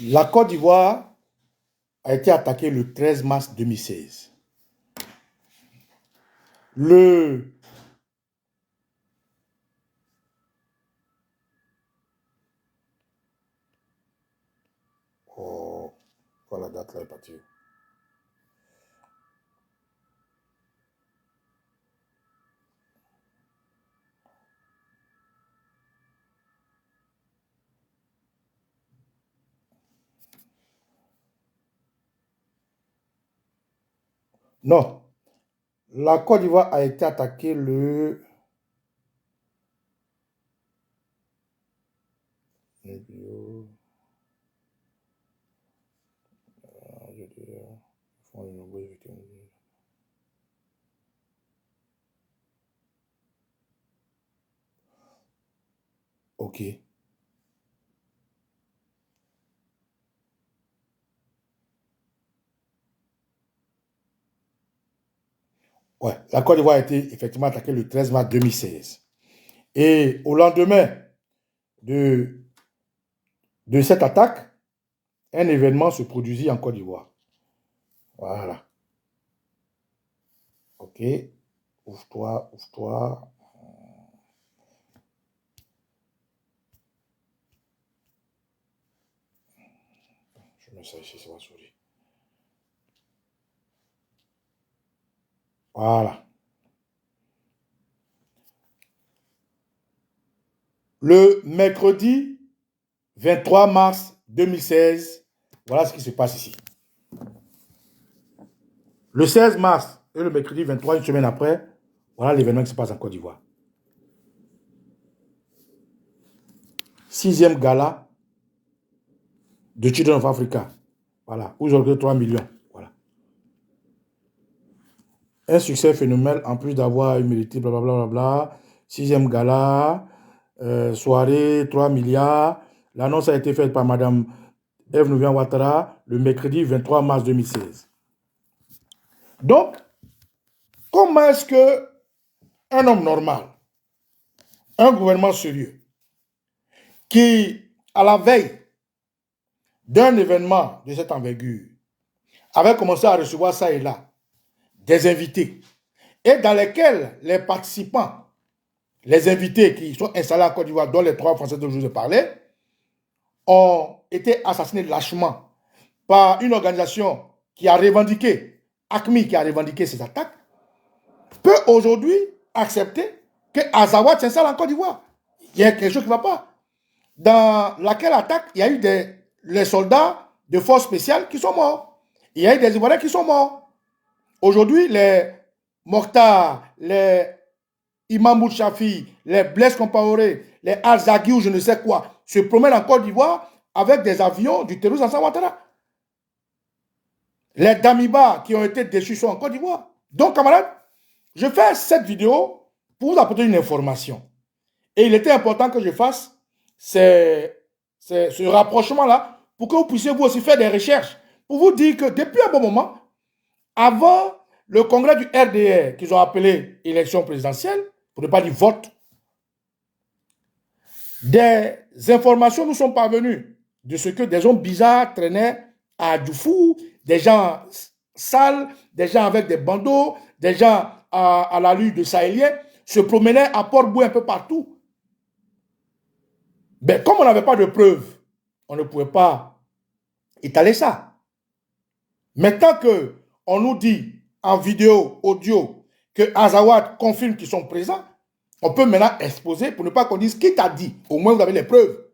La Côte d'Ivoire a été attaquée le 13 mars 2016. Oh, voilà la date là est partie. Non, la Côte d'Ivoire a été attaquée le... Ok. Ouais, la Côte d'Ivoire a été effectivement attaquée le 13 mars 2016. Et au lendemain de cette attaque, un événement se produisit en Côte d'Ivoire. Voilà. Ok. Ouvre-toi, ouvre-toi. Je mets ça ici, ça va sourire. Voilà. Le mercredi 23 mars 2016, voilà ce qui se passe ici. Le 16 mars et le mercredi 23, une semaine après, voilà l'événement qui se passe en Côte d'Ivoire. 6e gala de Children of Africa. Voilà, où j'ai 3 millions. Voilà. Un succès phénoménal, en plus d'avoir mérité, blablabla. 6e gala, soirée, 3 milliards. L'annonce a été faite par Madame Ève Nouvian Ouattara le mercredi 23 mars 2016. Donc, comment est-ce que un homme normal, un gouvernement sérieux, qui, à la veille d'un événement de cette envergure, avait commencé à recevoir ça et là, des invités, et dans lesquels les participants, les invités qui sont installés en Côte d'Ivoire, dont les 3 Français dont je vous ai parlé, ont été assassinés lâchement par une organisation qui a revendiqué, ACMI qui a revendiqué ces attaques, peut aujourd'hui accepter que Azawad s'installe en Côte d'Ivoire. Il y a quelque chose qui ne va pas. Dans laquelle attaque, il y a eu les soldats de forces spéciales qui sont morts. Il y a eu des Ivoiriens qui sont morts. Aujourd'hui, les Mokhtar, les Imam Chafi, les Blaise Compaoré, les Al-Zaghi ou je ne sais quoi, se promènent en Côte d'Ivoire avec des avions du terrorisme Alassane Ouattara. Les Damiba qui ont été déçus sont en Côte d'Ivoire. Donc, camarades, je fais cette vidéo pour vous apporter une information. Et il était important que je fasse ce rapprochement-là pour que vous puissiez vous aussi faire des recherches. Pour vous dire que depuis un bon moment, avant le congrès du RDR, qu'ils ont appelé élection présidentielle, pour ne pas dire vote, des informations nous sont parvenues de ce que des hommes bizarres traînaient à Djoufou, des gens sales, des gens avec des bandeaux, des gens à la rue de Sahéliens, se promenaient à Port-Bouin un peu partout. Mais comme on n'avait pas de preuves, on ne pouvait pas étaler ça. Maintenant qu'on nous dit en vidéo, audio, que Azawad confirme qu'ils sont présents, on peut maintenant exposer pour ne pas qu'on dise qui t'a dit. Au moins, vous avez les preuves.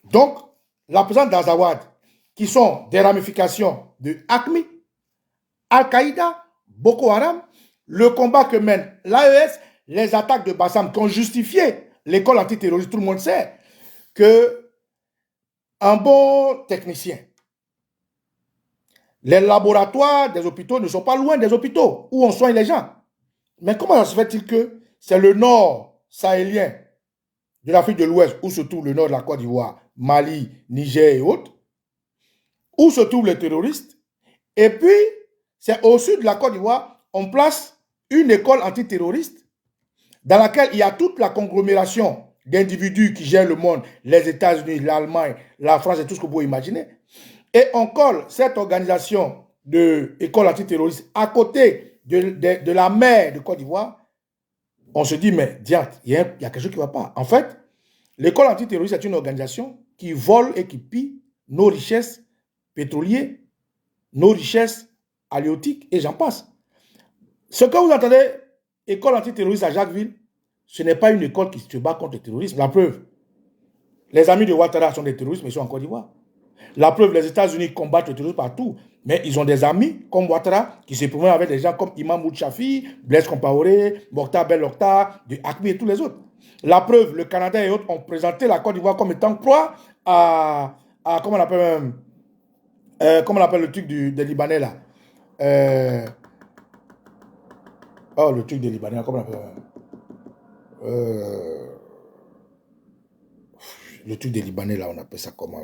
Donc, la présence d'Azawad, qui sont des ramifications de ACMI, Al-Qaïda, Boko Haram, le combat que mène l'AES, les attaques de Bassam qui ont justifié l'école antiterroriste, tout le monde sait que un bon technicien, les laboratoires des hôpitaux ne sont pas loin des hôpitaux où on soigne les gens. Mais comment ça se fait-il que c'est le nord sahélien de l'Afrique de l'Ouest, où se trouve le nord de la Côte d'Ivoire, Mali, Niger et autres, où se trouvent les terroristes, et puis c'est au sud de la Côte d'Ivoire, on place une école antiterroriste dans laquelle il y a toute la conglomération d'individus qui gèrent le monde, les États-Unis, l'Allemagne, la France et tout ce que vous pouvez imaginer. Et on colle cette organisation d'école antiterroriste à côté de la mer de Côte d'Ivoire. On se dit, mais diable, il y a quelque chose qui ne va pas. En fait, l'école antiterroriste est une organisation qui vole et qui pille nos richesses pétrolières, nos richesses halieutiques, et j'en passe. Ce que vous entendez, école antiterroriste à Jacquesville, ce n'est pas une école qui se bat contre le terrorisme. La preuve, les amis de Ouattara sont des terroristes, mais ils sont en Côte d'Ivoire. La preuve, les États-Unis combattent le terrorisme partout, mais ils ont des amis comme Ouattara qui se promènent avec des gens comme Imam Mouchafi, Blaise Compaoré, Mokhtar Belmokhtar, de ACMI et tous les autres. La preuve, le Canada et autres ont présenté la Côte d'Ivoire comme étant proie à comment on appelle le truc des Libanais là. Le truc des Libanais, comment on appelle le truc des Libanais là, on appelle ça comment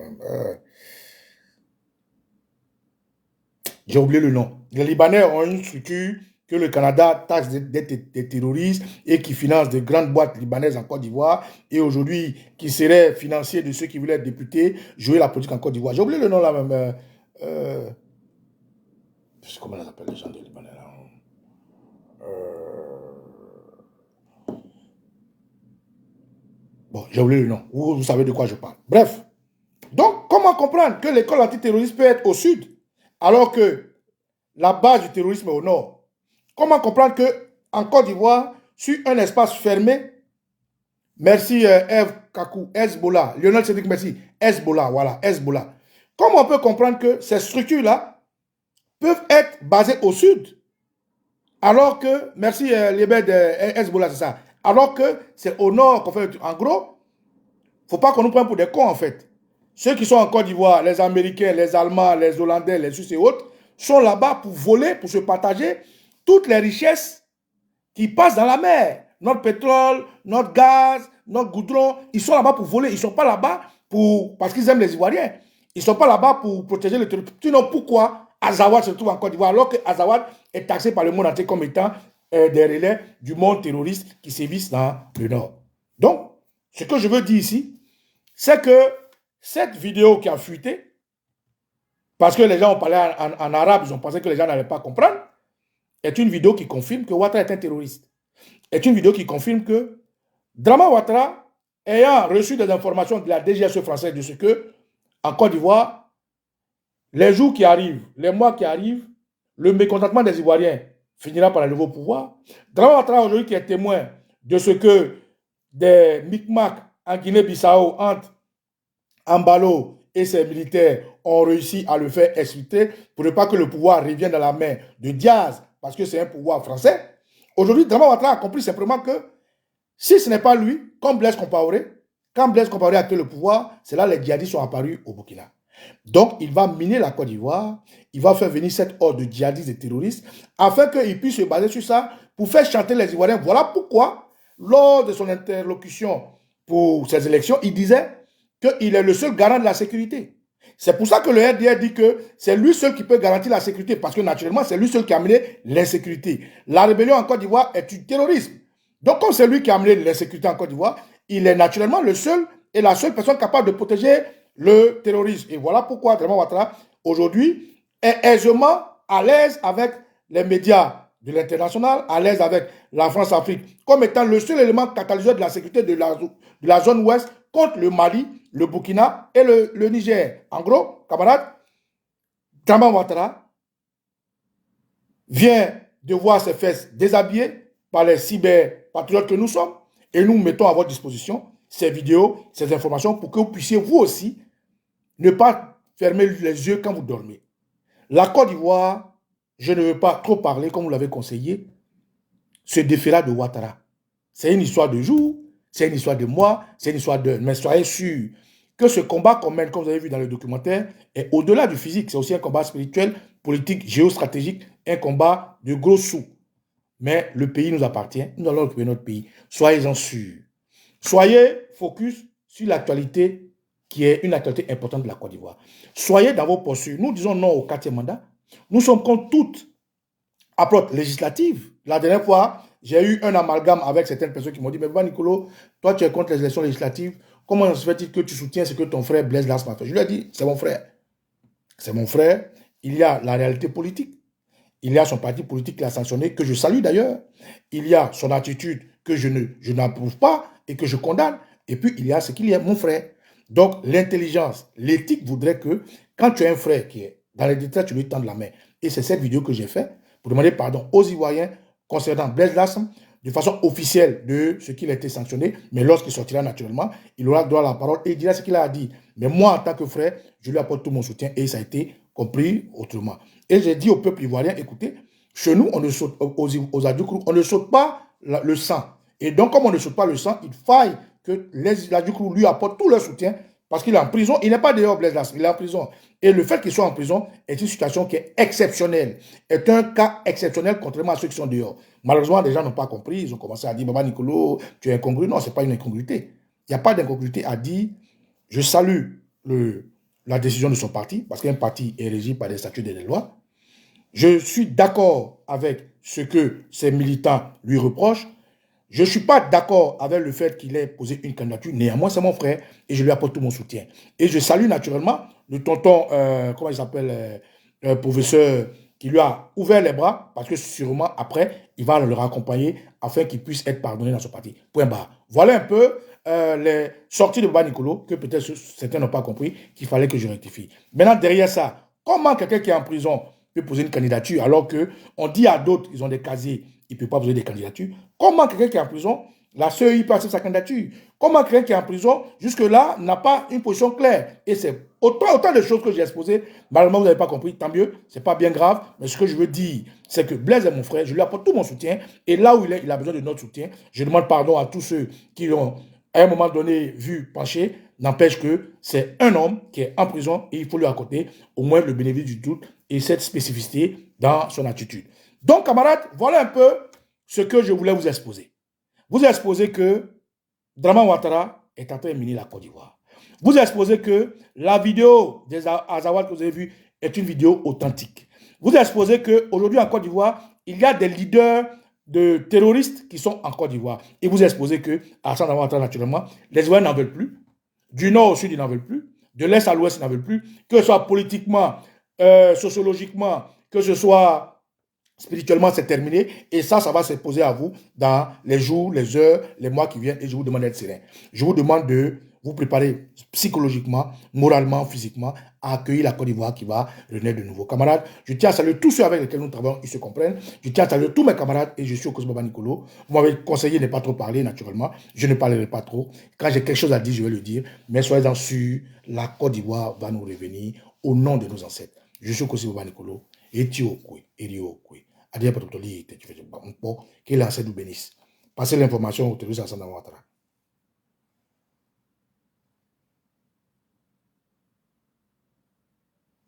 j'ai oublié le nom. Les Libanais ont une structure que le Canada taxe des terroristes et qui finance de grandes boîtes libanaises en Côte d'Ivoire et aujourd'hui qui serait financier de ceux qui voulaient être députés, jouer la politique en Côte d'Ivoire. J'ai oublié le nom là même. Je sais comment on appelle les gens des Libanais là. Bon, j'ai oublié le nom. Vous savez de quoi je parle. Bref. Donc, comment comprendre que l'école antiterroriste peut être au sud alors que la base du terrorisme est au nord? Comment comprendre qu'en Côte d'Ivoire, sur un espace fermé, merci Eve Kakou, Hezbollah, Lionel Cédric, merci, Hezbollah, voilà, Hezbollah. Comment on peut comprendre que ces structures-là peuvent être basées au sud alors que, merci Liebed, Hezbollah, c'est ça, alors que c'est au nord qu'on fait. En gros, il ne faut pas qu'on nous prenne pour des cons en fait. Ceux qui sont en Côte d'Ivoire, les Américains, les Allemands, les Hollandais, les Suisses et autres, sont là-bas pour voler, pour se partager toutes les richesses qui passent dans la mer. Notre pétrole, notre gaz, notre goudron, ils sont là-bas pour voler. Ils ne sont pas là-bas parce qu'ils aiment les Ivoiriens. Ils ne sont pas là-bas pour protéger le territoire. Sinon, pourquoi Azawad se trouve en Côte d'Ivoire alors que Azawad est taxé par le monde entier comme étant des relais du monde terroriste qui sévissent dans le Nord? Donc, ce que je veux dire ici, c'est que cette vidéo qui a fuité, parce que les gens ont parlé en arabe, ils ont pensé que les gens n'allaient pas comprendre, est une vidéo qui confirme que Ouattara est un terroriste. Est une vidéo qui confirme que Drama Ouattara, ayant reçu des informations de la DGSE française de ce que, en Côte d'Ivoire, les jours qui arrivent, les mois qui arrivent, le mécontentement des Ivoiriens finira par le nouveau pouvoir. Drama Ouattara, aujourd'hui, qui est témoin de ce que des micmacs en Guinée-Bissau entre Ambalo et ses militaires ont réussi à le faire exfiltrer pour ne pas que le pouvoir revienne dans la main de Diaz, parce que c'est un pouvoir français. Aujourd'hui, Drama Ouattara a compris simplement que si ce n'est pas lui, comme Blaise Compaoré, quand Blaise Compaoré a pris le pouvoir, c'est là que les djihadistes sont apparus au Burkina. Donc, il va miner la Côte d'Ivoire, il va faire venir cette horde de djihadistes et terroristes, afin qu'ils puissent se baser sur ça pour faire chanter les Ivoiriens. Voilà pourquoi, lors de son interlocution pour ces élections, il disait qu'il est le seul garant de la sécurité. C'est pour ça que le RDR dit que c'est lui seul qui peut garantir la sécurité, parce que naturellement, c'est lui seul qui a amené l'insécurité. La rébellion en Côte d'Ivoire est du terrorisme. Donc, comme c'est lui qui a amené l'insécurité en Côte d'Ivoire, il est naturellement le seul et la seule personne capable de protéger le terrorisme. Et voilà pourquoi Draman Ouattara, aujourd'hui, est aisément à l'aise avec les médias de l'international, à l'aise avec la France-Afrique, comme étant le seul élément catalyseur de la sécurité de la zone ouest contre le Mali, le Burkina et le Niger. En gros, camarades, Draman Ouattara vient de voir ses fesses déshabillées par les cyberpatriotes que nous sommes, et nous mettons à votre disposition ces vidéos, ces informations pour que vous puissiez vous aussi ne pas fermer les yeux quand vous dormez. La Côte d'Ivoire, je ne veux pas trop parler comme vous l'avez conseillé, se défiera de Ouattara. C'est une histoire de jour, c'est une histoire de mois, c'est une histoire d'heure. Mais soyez sûr que ce combat qu'on mène, comme vous avez vu dans le documentaire, est au-delà du physique. C'est aussi un combat spirituel, politique, géostratégique, un combat de gros sous. Mais le pays nous appartient, nous allons occuper notre pays. Soyez-en sûrs. Soyez focus sur l'actualité qui est une actualité importante de la Côte d'Ivoire. Soyez dans vos postures. Nous disons non au 4e mandat. Nous sommes contre toute approche législative. La dernière fois, j'ai eu un amalgame avec certaines personnes qui m'ont dit, mais Baba Nicolo, toi tu es contre les élections législatives, comment se fait-il que tu soutiens ce que ton frère Blaise Lasme a fait? Je lui ai dit, c'est mon frère. C'est mon frère. Il y a la réalité politique. Il y a son parti politique qui l'a sanctionné, que je salue d'ailleurs. Il y a son attitude que je n'approuve pas et que je condamne. Et puis, il y a ce qu'il y a, mon frère. Donc, l'intelligence, l'éthique voudrait que quand tu as un frère qui est dans les détails, tu lui tends la main. Et c'est cette vidéo que j'ai faite pour demander pardon aux Ivoiriens concernant Blaise Lasme de façon officielle de ce qu'il a été sanctionné. Mais lorsqu'il sortira naturellement, il aura droit à la parole et il dira ce qu'il a dit. Mais moi, en tant que frère, je lui apporte tout mon soutien et ça a été compris autrement. Et j'ai dit au peuple ivoirien, écoutez, chez nous, on ne saute, aux Adjoukrou, on ne saute pas le sang. Et donc, comme on ne saute pas le sang, il faille que les Adjoukrou lui apportent tout leur soutien parce qu'il est en prison. Il n'est pas dehors, Blaise Lasme, il est en prison. Et le fait qu'il soit en prison est une situation qui est exceptionnelle, est un cas exceptionnel contrairement à ceux qui sont dehors. Malheureusement, les gens n'ont pas compris, ils ont commencé à dire, Baba Nicolo, tu es incongru. Non, ce n'est pas une incongruité. Il n'y a pas d'incongruité à dire, je salue la décision de son parti, parce qu'un parti est régi par des statuts et des lois. Je suis d'accord avec ce que ses militants lui reprochent. Je ne suis pas d'accord avec le fait qu'il ait posé une candidature. Néanmoins, c'est mon frère et je lui apporte tout mon soutien. Et je salue naturellement le tonton, comment il s'appelle, professeur, qui lui a ouvert les bras, parce que sûrement après, il va le raccompagner afin qu'il puisse être pardonné dans son parti. Point barre. Voilà un peu les sorties de Baba Nicolo, que peut-être certains n'ont pas compris, qu'il fallait que je rectifie. Maintenant, derrière ça, comment quelqu'un qui est en prison peut poser une candidature alors qu'on dit à d'autres, ils ont des casiers, ils ne peuvent pas poser des candidatures? Comment quelqu'un qui est en prison, la CEI peut accepter sa candidature? Comment quelqu'un qui est en prison, jusque-là, n'a pas une position claire? Et c'est autant de choses que j'ai exposées. Malheureusement, vous n'avez pas compris, tant mieux, ce n'est pas bien grave. Mais ce que je veux dire, c'est que Blaise est mon frère, je lui apporte tout mon soutien. Et là où il est, il a besoin de notre soutien. Je demande pardon à tous ceux qui l'ont, à un moment donné, vu pencher. N'empêche que c'est un homme qui est en prison et il faut lui accorder au moins le bénéfice du doute et cette spécificité dans son attitude. Donc, camarades, voilà un peu ce que je voulais vous exposer. Vous exposez que Draman Ouattara est en train de miner la Côte d'Ivoire. Vous exposez que la vidéo des Azawad que vous avez vue est une vidéo authentique. Vous exposez qu'aujourd'hui en Côte d'Ivoire, il y a des leaders de terroristes qui sont en Côte d'Ivoire. Et vous exposez que, Alassane Ouattara, naturellement, les Ivoiriens n'en veulent plus. Du nord au sud, ils n'en veulent plus. De l'est à l'ouest, ils n'en veulent plus. Que ce soit politiquement, sociologiquement, que ce soit spirituellement, c'est terminé. Et ça va se poser à vous dans les jours, les heures, les mois qui viennent. Et je vous demande d'être serein. Je vous demande de vous préparer psychologiquement, moralement, physiquement, à accueillir la Côte d'Ivoire qui va renaître de nouveau. Camarades, je tiens à saluer tous ceux avec lesquels nous travaillons, ils se comprennent. Je tiens à saluer tous mes camarades et je suis au Cosmo Baba Nicolo. Vous m'avez conseillé de ne pas trop parler, naturellement. Je ne parlerai pas trop. Quand j'ai quelque chose à dire, je vais le dire. Mais soyez-en sûrs, la Côte d'Ivoire va nous revenir au nom de nos ancêtres. Je suis au Cosmo Baba Nicolo. Et Tio Kwe, Erio Kwe. Adia Patotoli, tu fais un bon, que l'ancêtre nous bénisse. Passez l'information au terroriste Alassane Ouattara.